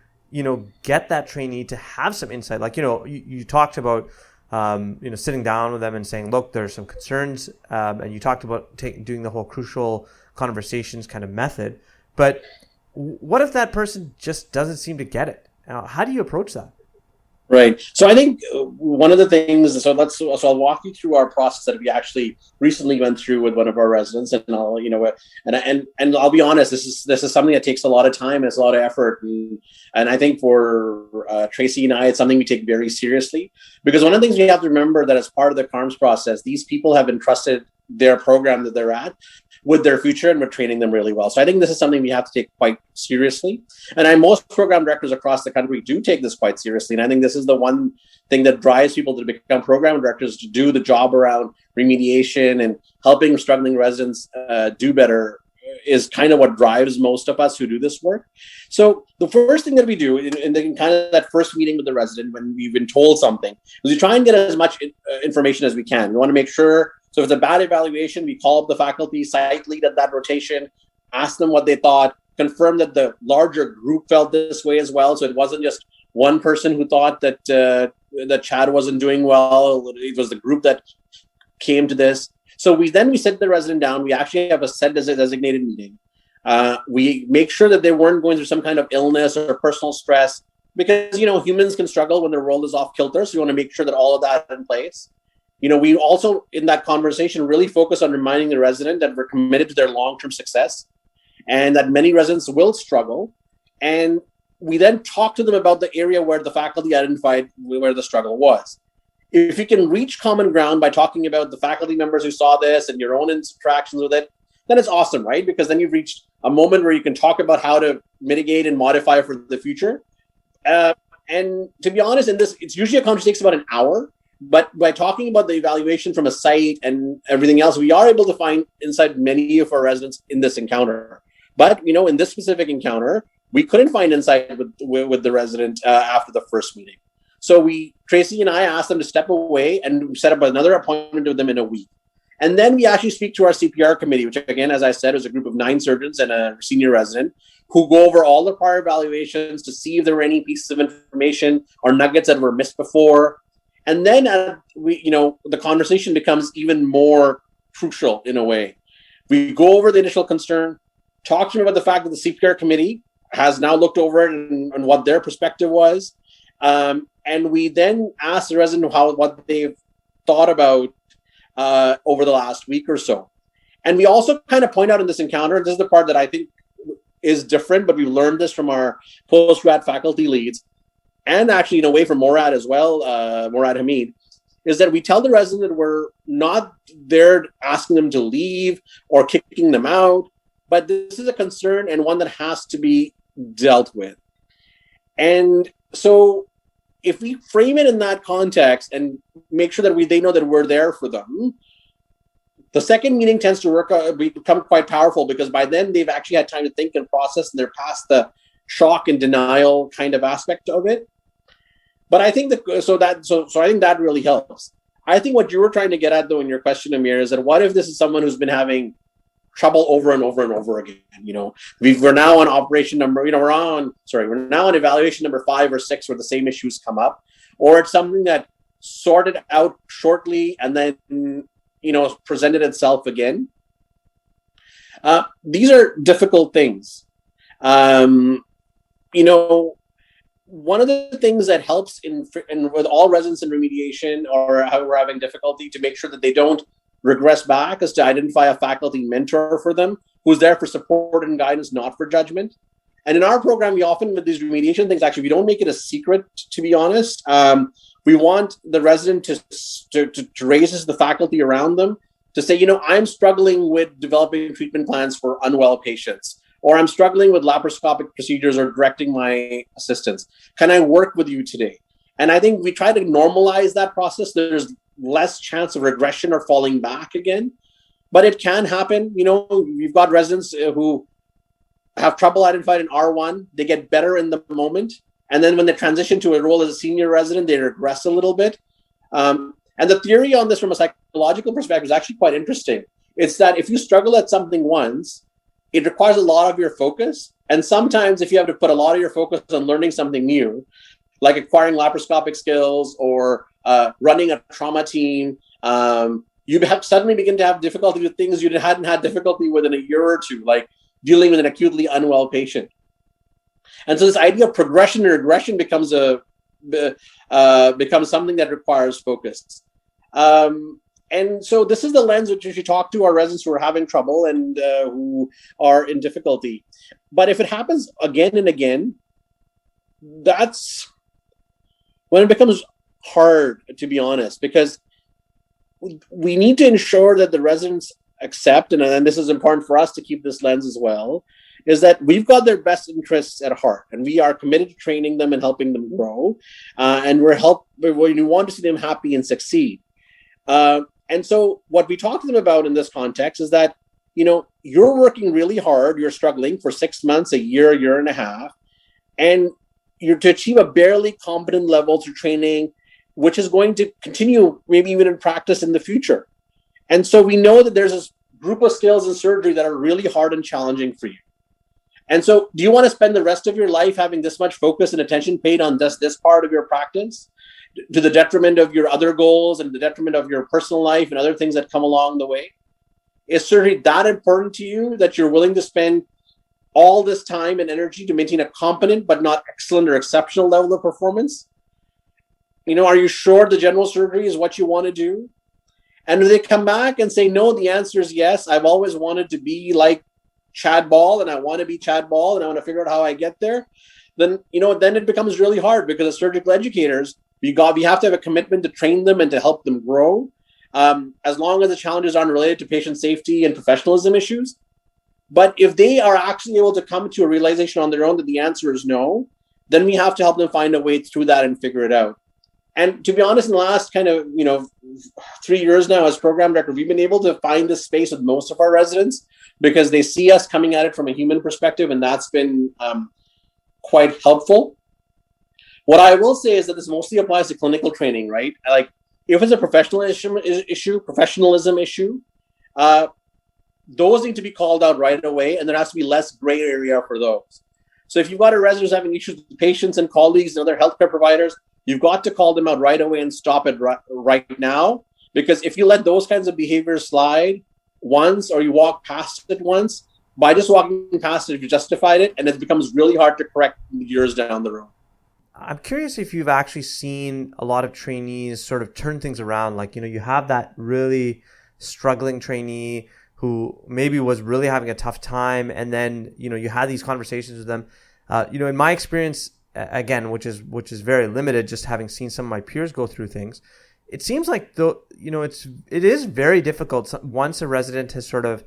get that trainee to have some insight? Like, you talked about, sitting down with them and saying, look, there's some concerns. And you talked about doing the whole crucial conversations kind of method. But what if that person just doesn't seem to get it? How do you approach that? Right. So I think one of the things, so I'll walk you through our process that we actually recently went through with one of our residents, and I'll, and I'll be honest, this is something that takes a lot of time, it's a lot of effort, and I think for Tracy and I, it's something we take very seriously, because one of the things we have to remember that as part of the CaRMS process, these people have entrusted their program that they're at with their future, and we're training them really well. So I think this is something we have to take quite seriously. And most program directors across the country do take this quite seriously. And I think this is the one thing that drives people to become program directors, to do the job around remediation and helping struggling residents do better, is kind of what drives most of us who do this work. So the first thing that we do in kind of that first meeting with the resident, when we've been told something, is we try and get as much information as we can. We want to make sure, so if it's a bad evaluation, we call up the faculty, site lead at that rotation, ask them what they thought, confirm that the larger group felt this way as well. So it wasn't just one person who thought that Chad wasn't doing well. It was the group that came to this. So we sit the resident down. We actually have a set designated meeting. We make sure that they weren't going through some kind of illness or personal stress, because, humans can struggle when their world is off kilter. So we want to make sure that all of that is in place. We also, in that conversation, really focus on reminding the resident that we're committed to their long-term success, and that many residents will struggle. And we then talk to them about the area where the faculty identified where the struggle was. If you can reach common ground by talking about the faculty members who saw this and your own interactions with it, then it's awesome, right? Because then you've reached a moment where you can talk about how to mitigate and modify for the future. And to be honest, in this, it's usually a conversation takes about an hour. But by talking about the evaluation from a site and everything else, we are able to find insight many of our residents in this encounter. But, in this specific encounter, we couldn't find insight with the resident after the first meeting. So Tracy and I asked them to step away and set up another appointment with them in a week. And then we actually speak to our CPR committee, which again, as I said, is a group of 9 surgeons and a senior resident, who go over all the prior evaluations to see if there were any pieces of information or nuggets that were missed before. And then the conversation becomes even more crucial in a way. We go over the initial concern, talk to them about the fact that the CPR committee has now looked over it and what their perspective was. And we then ask the resident what they've thought about over the last week or so. And we also kind of point out in this encounter, this is the part that I think is different, but we learned this from our post-grad faculty leads, and actually in a way from Morad as well, Morad Hamid, is that we tell the resident that we're not there asking them to leave or kicking them out, but this is a concern and one that has to be dealt with. And so if we frame it in that context and make sure that they know that we're there for them, the second meeting tends to become quite powerful, because by then they've actually had time to think and process, and they're past the shock and denial kind of aspect of it. But I think I think that really helps. I think what you were trying to get at, though, in your question, Amir, is that what if this is someone who's been having trouble over and over and over again? We're now on we're now on evaluation number 5 or 6 where the same issues come up, or it's something that sorted out shortly and then presented itself again. These are difficult things. One of the things that helps in with all residents in remediation or how we're having difficulty to make sure that they don't regress back is to identify a faculty mentor for them who's there for support and guidance, not for judgment. And in our program, we often, with these remediation things, actually, we don't make it a secret, to be honest. We want the resident to raise the faculty around them to say, I'm struggling with developing treatment plans for unwell patients, or I'm struggling with laparoscopic procedures or directing my assistants. Can I work with you today? And I think we try to normalize that process. There's less chance of regression or falling back again, but it can happen. We've got residents who have trouble identified in R1. They get better in the moment. And then when they transition to a role as a senior resident, they regress a little bit. And the theory on this from a psychological perspective is actually quite interesting. It's that if you struggle at something once, it requires a lot of your focus. And sometimes if you have to put a lot of your focus on learning something new, like acquiring laparoscopic skills or running a trauma team, you have suddenly begin to have difficulty with things you hadn't had difficulty with in a year or two, like dealing with an acutely unwell patient. And so this idea of progression and regression becomes something that requires focus. And so this is the lens which you should talk to our residents who are having trouble and who are in difficulty. But if it happens again and again, that's when it becomes hard, to be honest, because we need to ensure that the residents accept, and this is important for us to keep this lens as well, is that we've got their best interests at heart, and we are committed to training them and helping them grow, and we want to see them happy and succeed. And so what we talk to them about in this context is that, you're working really hard, you're struggling for 6 months, a year and a half, and you're to achieve a barely competent level through training, which is going to continue maybe even in practice in the future. And so we know that there's this group of skills in surgery that are really hard and challenging for you. And so do you want to spend the rest of your life having this much focus and attention paid on this part of your practice to the detriment of your other goals and the detriment of your personal life and other things that come along the way? Is surgery that important to you that you're willing to spend all this time and energy to maintain a competent but not excellent or exceptional level of performance? Are you sure the general surgery is what you want to do? And if they come back and say, no, the answer is yes, I've always wanted to be like Chad Ball, and I want to be Chad Ball, and I want to figure out how I get there, then it becomes really hard, because as surgical educators, we have to have a commitment to train them and to help them grow, as long as the challenges aren't related to patient safety and professionalism issues. But if they are actually able to come to a realization on their own that the answer is no, then we have to help them find a way through that and figure it out. And to be honest, in the last 3 years now as program director, we've been able to find this space with most of our residents because they see us coming at it from a human perspective, and that's been quite helpful. What I will say is that this mostly applies to clinical training, right? Like if it's a professionalism issue, those need to be called out right away, and there has to be less gray area for those. So if you've got a resident who's having issues with patients and colleagues and other healthcare providers, you've got to call them out right away and stop it right now. Because if you let those kinds of behaviors slide once, or you walk past it once, by just walking past it, you justified it, and it becomes really hard to correct years down the road. I'm curious if you've actually seen a lot of trainees sort of turn things around. Like, you have that really struggling trainee who maybe was really having a tough time, and then you had these conversations with them. In my experience, again, which is very limited, just having seen some of my peers go through things, it seems like it is very difficult once a resident has sort of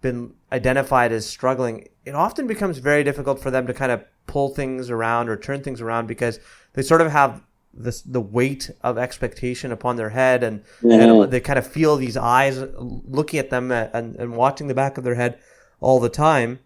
been identified as struggling. It often becomes very difficult for them to kind of pull things around or turn things around, because they sort of have the weight of expectation upon their head, and they kind of feel these eyes looking at them and watching the back of their head all the time.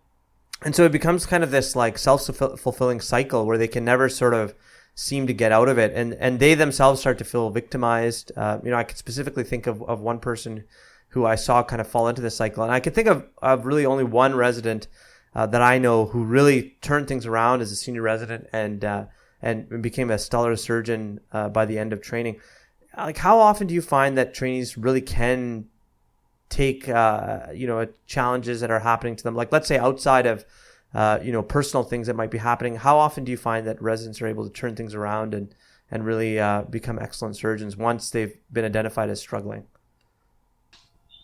And so it becomes kind of this like self-fulfilling cycle where they can never sort of seem to get out of it. And they themselves start to feel victimized. I could specifically think of one person who I saw kind of fall into this cycle. And I could think of really only one resident that I know who really turned things around as a senior resident and became a stellar surgeon by the end of training. Like, how often do you find that trainees really can take challenges that are happening to them, like let's say outside of personal things that might be happening? How often do you find that residents are able to turn things around and really become excellent surgeons once they've been identified as struggling?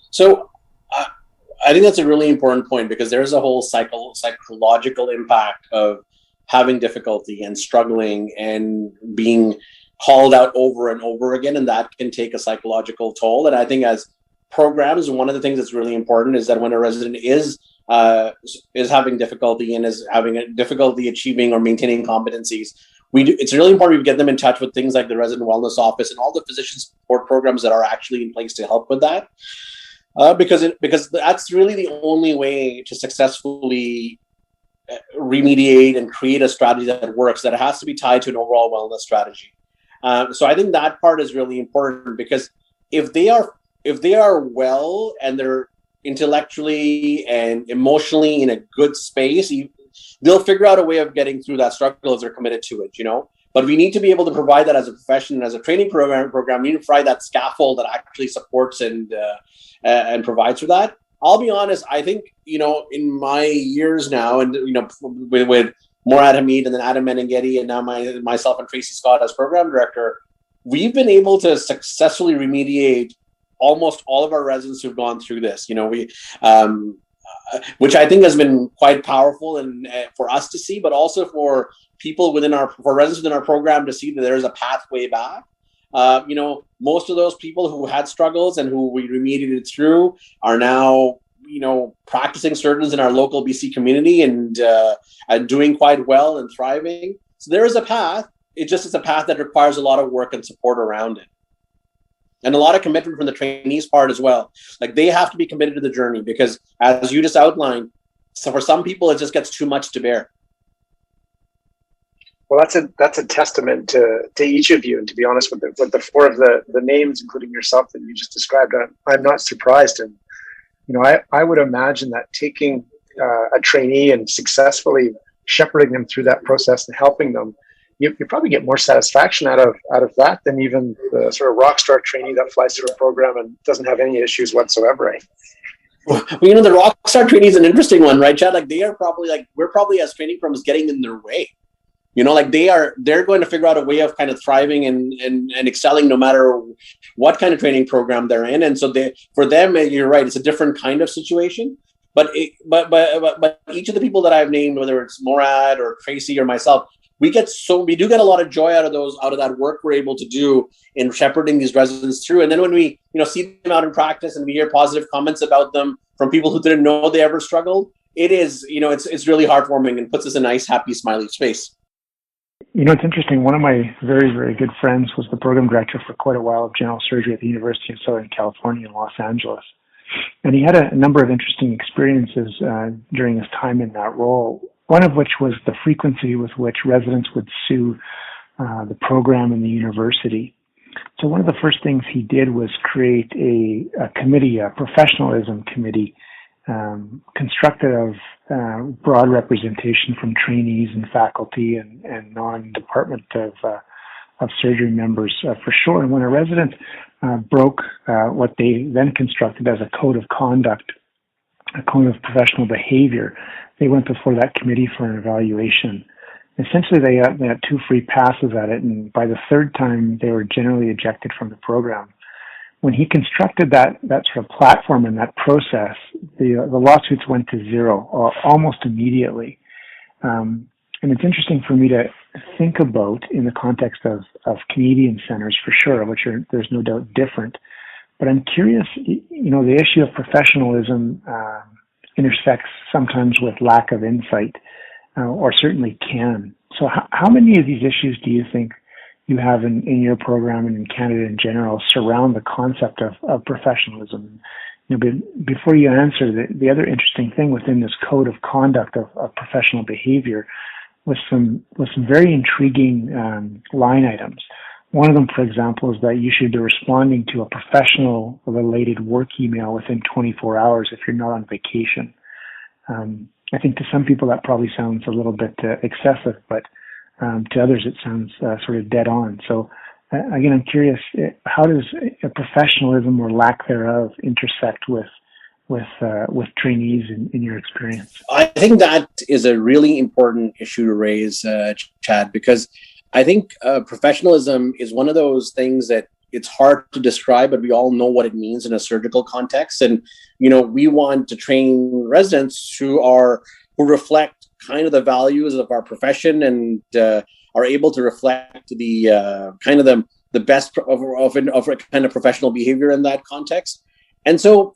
So I think that's a really important point, because there's a whole psychological impact of having difficulty and struggling and being called out over and over again, and that can take a psychological toll. And I think as programs, one of the things that's really important is that when a resident is having difficulty and is having a difficulty achieving or maintaining competencies, it's really important we get them in touch with things like the resident wellness office and all the physician support programs that are actually in place to help with that. Because that's really the only way to successfully remediate and create a strategy that works, that it has to be tied to an overall wellness strategy. So I think that part is really important, because if they are well and they're intellectually and emotionally in a good space, they'll figure out a way of getting through that struggle if they're committed to it, But we need to be able to provide that as a profession and as a training program. We need to provide that scaffold that actually supports and provides for that. I'll be honest, I think, in my years now, and, with Morad Hamid and then Adam Menenghetti and now myself and Tracy Scott as program director, we've been able to successfully remediate almost all of our residents who've gone through this, which I think has been quite powerful and for us to see, but also for people for residents within our program to see that there's a pathway back. Most of those people who had struggles and who we remediated through are now, practicing surgeons in our local BC community and doing quite well and thriving. So there is a path. It's a path that requires a lot of work and support around it. And a lot of commitment from the trainees part as well. Like, they have to be committed to the journey, because as you just outlined, so for some people, it just gets too much to bear. Well, that's a testament to each of you. And to be honest, with the four of the names, including yourself, that you just described, I'm not surprised. And, I would imagine that taking a trainee and successfully shepherding them through that process and helping them, you probably get more satisfaction out of that than even the sort of rock star trainee that flies through a program and doesn't have any issues whatsoever. Right? Well, the rock star trainee is an interesting one, right, Chad? Like, we're probably as training programs getting in their way. They're going to figure out a way of kind of thriving and excelling no matter what kind of training program they're in. And so for them, you're right, it's a different kind of situation. But each of the people that I've named, whether it's Morad or Tracy or myself, we do get a lot of joy out of that work we're able to do in shepherding these residents through. And then when we, see them out in practice and we hear positive comments about them from people who didn't know they ever struggled, it is, it's really heartwarming and puts us in a nice, happy, smiley space. It's interesting. One of my very, very good friends was the program director for quite a while of general surgery at the University of Southern California in Los Angeles. And he had a number of interesting experiences during his time in that role, one of which was the frequency with which residents would sue the program and the university. So one of the first things he did was create a committee, a professionalism committee, constructed of broad representation from trainees and faculty and non-department of surgery members for sure. And when a resident broke what they then constructed as a code of conduct, a code of professional behavior, they went before that committee for an evaluation. Essentially, they had 2 free passes at it, and by the 3rd time, they were generally ejected from the program. When he constructed that sort of platform and that process, the lawsuits went to 0 almost immediately. And it's interesting for me to think about in the context of Canadian centers for sure, which there's no doubt different. But I'm curious, the issue of professionalism intersects sometimes with lack of insight, or certainly can. So how many of these issues do you think you have in your program and in Canada in general surround the concept of professionalism? Before you answer, the other interesting thing within this code of conduct of professional behavior was some very intriguing line items. One of them, for example, is that you should be responding to a professional-related work email within 24 hours if you're not on vacation. I think to some people that probably sounds a little bit excessive, but to others it sounds sort of dead on. So again, I'm curious, how does a professionalism or lack thereof intersect with trainees in your experience? I think that is a really important issue to raise, Chad, because I think professionalism is one of those things that it's hard to describe, but we all know what it means in a surgical context. And, we want to train residents who reflect kind of the values of our profession and are able to reflect the kind of the best of kind of professional behavior in that context. And so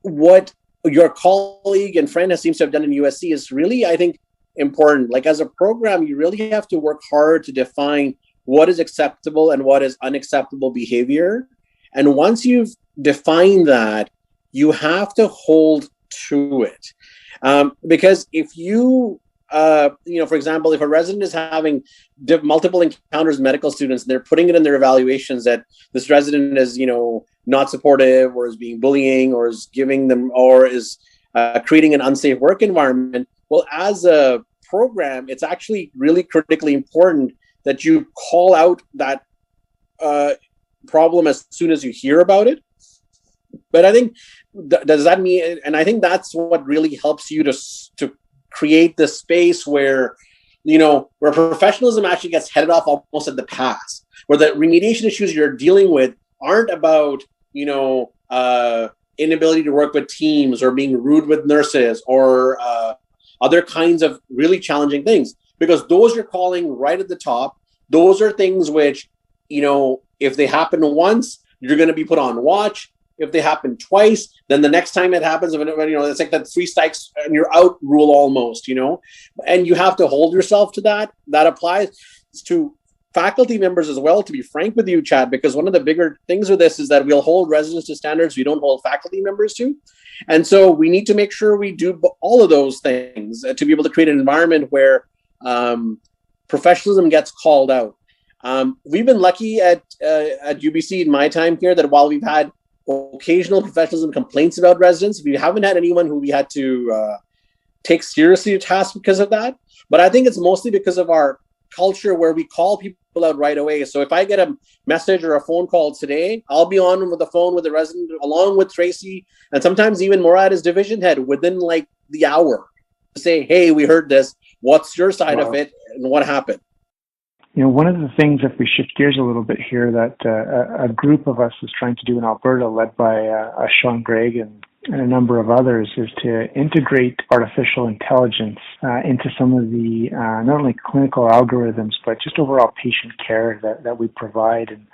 what your colleague and friend seems to have done in USC is really, I think, important. Like as a program, you really have to work hard to define what is acceptable and what is unacceptable behavior. And once you've defined that, you have to hold to it. Because if you, for example, if a resident is having multiple encounters with medical students and they're putting it in their evaluations that this resident is, not supportive or is being bullying or is giving them or is creating an unsafe work environment, well, as a program, it's actually really critically important that you call out that problem as soon as you hear about it. But I think, does that mean, and I think that's what really helps you to create the space where, where professionalism actually gets headed off almost at the pass, where the remediation issues you're dealing with aren't about, inability to work with teams or being rude with nurses or other kinds of really challenging things, because those you're calling right at the top. Those are things which, if they happen once, you're going to be put on watch. If they happen twice, then the next time it happens, it's like that 3 strikes and you're out rule almost, and you have to hold yourself to that. That applies to faculty members as well, to be frank with you, Chad, because one of the bigger things with this is that we'll hold residents to standards we don't hold faculty members to. And so we need to make sure we do all of those things to be able to create an environment where professionalism gets called out. We've been lucky at UBC in my time here that while we've had occasional professionalism complaints about residents, we haven't had anyone who we had to take seriously to task because of that. But I think it's mostly because of our culture where we call people out right away. So if I get a message or a phone call today, I'll be on with the phone with the resident along with Tracy and sometimes even Murad as division head within like the hour to say, hey, we heard this. What's your side of it and what happened? One of the things, if we shift gears a little bit here, that a group of us is trying to do in Alberta, led by Sean Gregg and a number of others, is to integrate artificial intelligence into some of the not only clinical algorithms, but just overall patient care that we provide. And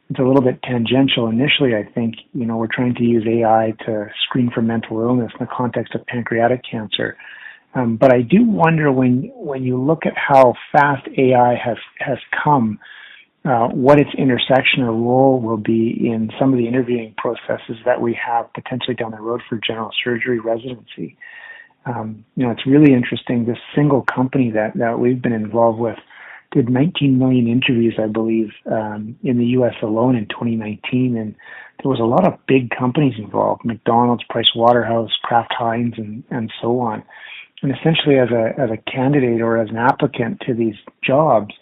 it's a little bit tangential. Initially, I think, we're trying to use AI to screen for mental illness in the context of pancreatic cancer. But I do wonder when you look at how fast AI has come, what its intersection or role will be in some of the interviewing processes that we have potentially down the road for general surgery residency. It's really interesting. This single company that we've been involved with did 19 million interviews, I believe, in the U.S. alone in 2019, and there was a lot of big companies involved: McDonald's, Price Waterhouse, Kraft Heinz, and so on. And essentially, as a candidate or as an applicant to these jobs,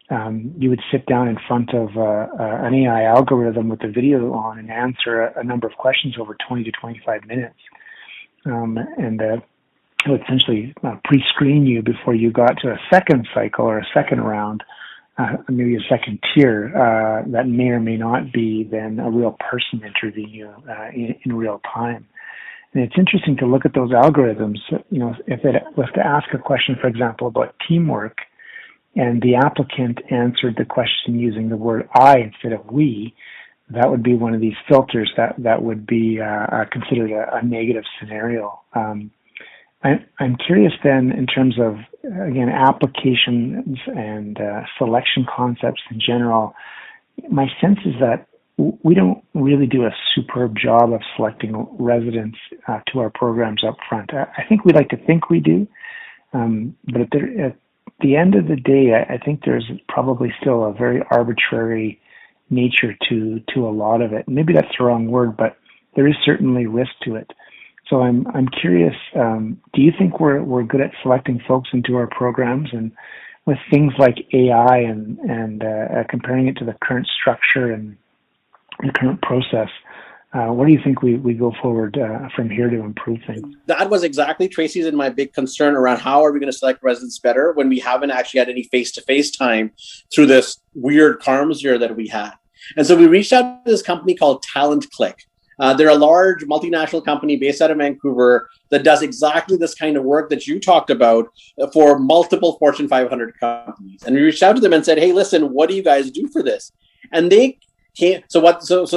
you would sit down in front of an AI algorithm with the video on and answer a number of questions over 20 to 25 minutes. It would essentially pre-screen you before you got to a second cycle or a second round, maybe a second tier that may or may not be then a real person interviewing you in real time. And it's interesting to look at those algorithms. If it was to ask a question, for example, about teamwork, and the applicant answered the question using the word I instead of we, that would be one of these filters that would be considered a negative scenario. I'm curious then, in terms of, again, applications and selection concepts in general, my sense is that we don't really do a superb job of selecting residents to our programs up front. I think we like to think we do, but at the end of the day, I think there's probably still a very arbitrary nature to a lot of it. Maybe that's the wrong word, but there is certainly risk to it. So I'm curious, do you think we're good at selecting folks into our programs? And with things like AI and comparing it to the current structure and the current process, where do you think we go forward from here to improve things? That was exactly Tracy's and my big concern around how are we going to select residents better when we haven't actually had any face-to-face time through this weird CaRMS year that we had. And so we reached out to this company called Talent Click. They're a large multinational company based out of Vancouver that does exactly this kind of work that you talked about for multiple Fortune 500 companies. And we reached out to them and said, hey, listen, what do you guys do for this? And they came, so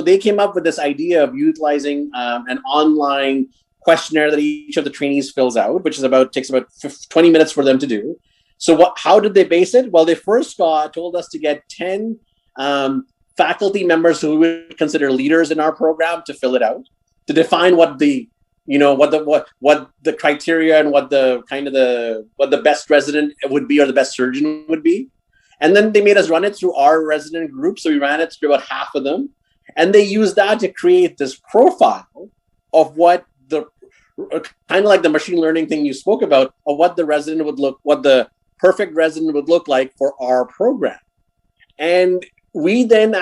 they came up with this idea of utilizing an online questionnaire that each of the trainees fills out, which takes about 20 minutes for them to do. So how did they base it? Well, they first told us to get 10 faculty members who we would consider leaders in our program to fill it out, to define what the criteria and what the best resident would be or the best surgeon would be. And then they made us run it through our resident group. So we ran it through about half of them. And they used that to create this profile of what kind of like the machine learning thing you spoke about, of what the perfect resident would look like for our program. And we then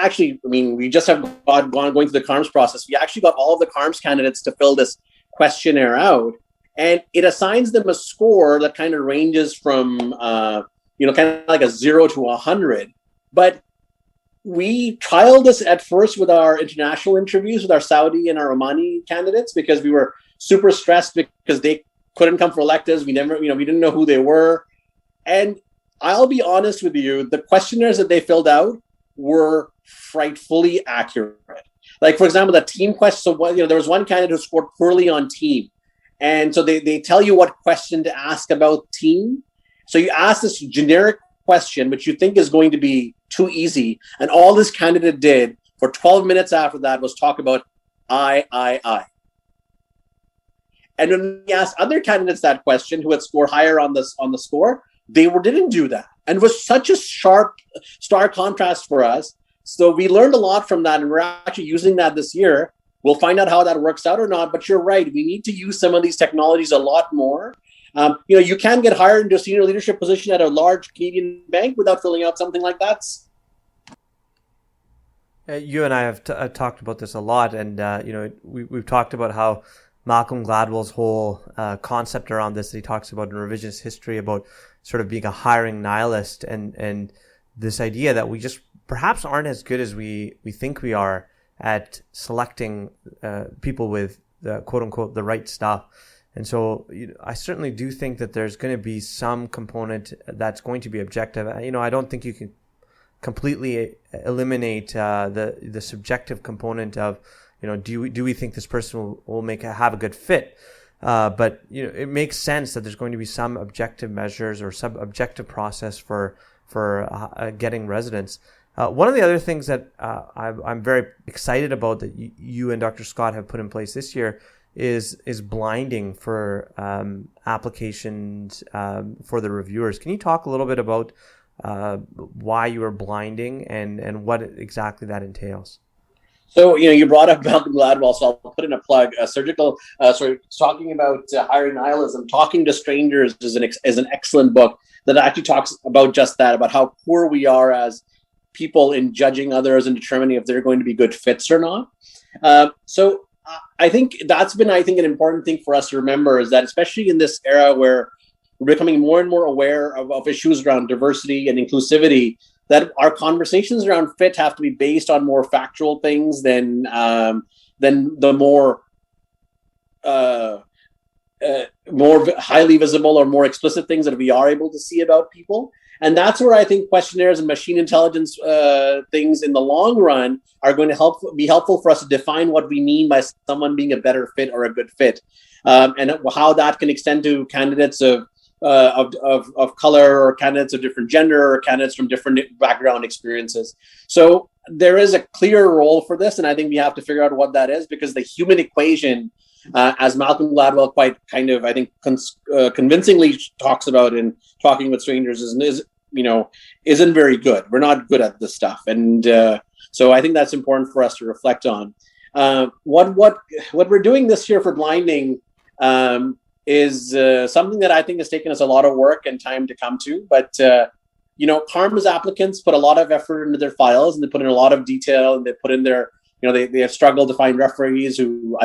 we just have going through the CaRMS process. We actually got all of the CaRMS candidates to fill this questionnaire out, and it assigns them a score that kind of ranges from, kind of like a 0 to 100. But we trialed this at first with our international interviews with our Saudi and our Omani candidates because we were super stressed because they couldn't come for electives. We didn't know who they were. And I'll be honest with you, the questionnaires that they filled out were frightfully accurate. Like, for example, the team question. So, there was one candidate who scored poorly on team. And so they tell you what question to ask about team. So you ask this generic question, which you think is going to be too easy. And all this candidate did for 12 minutes after that was talk about I. And when we asked other candidates that question who had scored higher on the score, they didn't do that. And it was such a stark contrast for us. So we learned a lot from that, and we're actually using that this year. We'll find out how that works out or not, but you're right. We need to use some of these technologies a lot more. You can get hired into a senior leadership position at a large Canadian bank without filling out something like that. You and I have talked about this a lot, and we've talked about how Malcolm Gladwell's whole concept around this that he talks about in revisionist history about sort of being a hiring nihilist, and this idea that we just perhaps aren't as good as we think we are at selecting people with the quote unquote the right stuff. And so I certainly do think that there's going to be some component that's going to be objective. I don't think you can completely eliminate the subjective component of, do we think this person will have a good fit? But it makes sense that there's going to be some objective measures or some objective process for getting residents. One of the other things that I'm very excited about that you and Dr. Scott have put in place this year is blinding for applications for the reviewers. Can you talk a little bit about why you were blinding and what exactly that entails. So, you brought up Malcolm Gladwell, so I'll put in a plug. Talking about hiring nihilism, Talking to Strangers is an excellent book that actually talks about just that, about how poor we are as people in judging others and determining if they're going to be good fits or not. So I think that's been, an important thing for us to remember, is that especially in this era where we're becoming more and more aware of issues around diversity and inclusivity, that our conversations around fit have to be based on more factual things than the more highly visible or more explicit things that we are able to see about people. And that's where I think questionnaires and machine intelligence things in the long run are going to be helpful for us to define what we mean by someone being a better fit or a good fit, and how that can extend to candidates of color, or candidates of different gender, or candidates from different background experiences. So there is a clear role for this, and I think we have to figure out what that is, because the human equation, as Malcolm Gladwell quite kind of, I think, convincingly talks about in Talking with Strangers, isn't very good. We're not good at this stuff, and so I think that's important for us to reflect on. What we're doing this year for blinding is something that I think has taken us a lot of work and time to come to. But, CaRMS applicants put a lot of effort into their files, and they put in a lot of detail, and they put in their, they have struggled to find referees who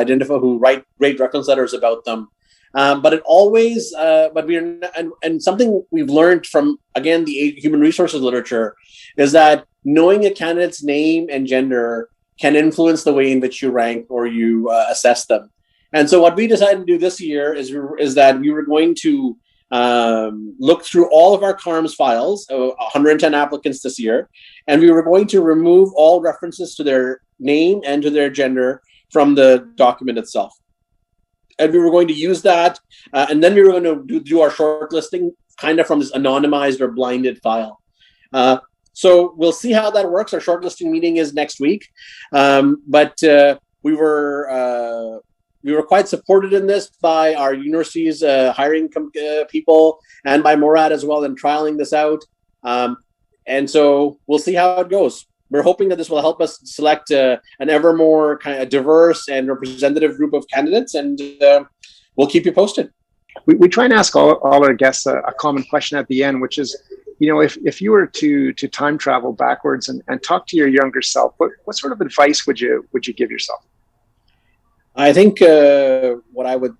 write great reference letters about them. But it always, and something we've learned from, again, the human resources literature, is that knowing a candidate's name and gender can influence the way in which you rank or you assess them. And so what we decided to do this year is that we were going to look through all of our CaRMS files, 110 applicants this year, and we were going to remove all references to their name and to their gender from the document itself. And we were going to use that, and then we were going to do our shortlisting kind of from this anonymized or blinded file. So we'll see how that works. Our shortlisting meeting is next week, but we were quite supported in this by our university's hiring people, and by Morad as well in trialing this out. And so we'll see how it goes. We're hoping that this will help us select an ever more kind of diverse and representative group of candidates, and we'll keep you posted. We try and ask all our guests a common question at the end, which is, if you were to time travel backwards and talk to your younger self, what sort of advice would you give yourself? I think what I would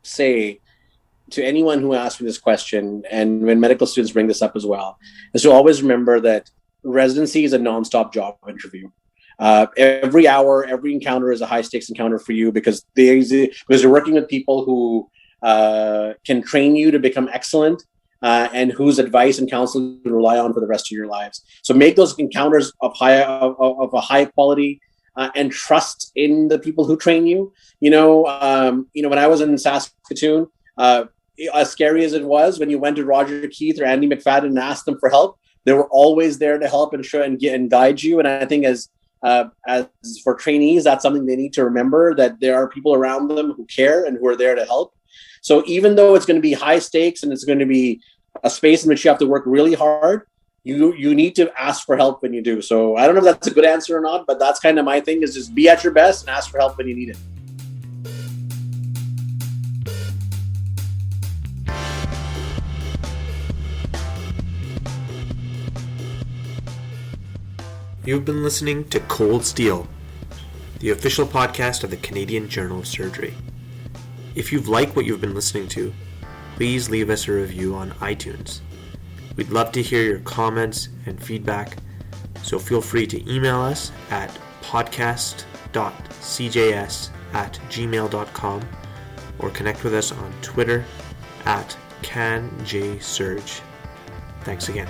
say to anyone who asks me this question, and when medical students bring this up as well, is to always remember that residency is a nonstop job interview. Every hour, every encounter is a high stakes encounter for you, because you're working with people who can train you to become excellent, and whose advice and counsel you rely on for the rest of your lives. So make those encounters of a high quality. And trust in the people who train you. When I was in Saskatoon, as scary as it was, when you went to Roger Keith or Andy McFadden and asked them for help, they were always there to help and show and guide you. And I think as for trainees, that's something they need to remember, that there are people around them who care and who are there to help. So even though it's going to be high stakes and it's going to be a space in which you have to work really hard, you need to ask for help when you do. So I don't know if that's a good answer or not, but that's kind of my thing, is just be at your best and ask for help when you need it. You've been listening to Cold Steel, the official podcast of the Canadian Journal of Surgery. If you've liked what you've been listening to, please leave us a review on iTunes. We'd love to hear your comments and feedback, so feel free to email us at podcast.cjs@gmail.com or connect with us on Twitter @CanJSurge. Thanks again.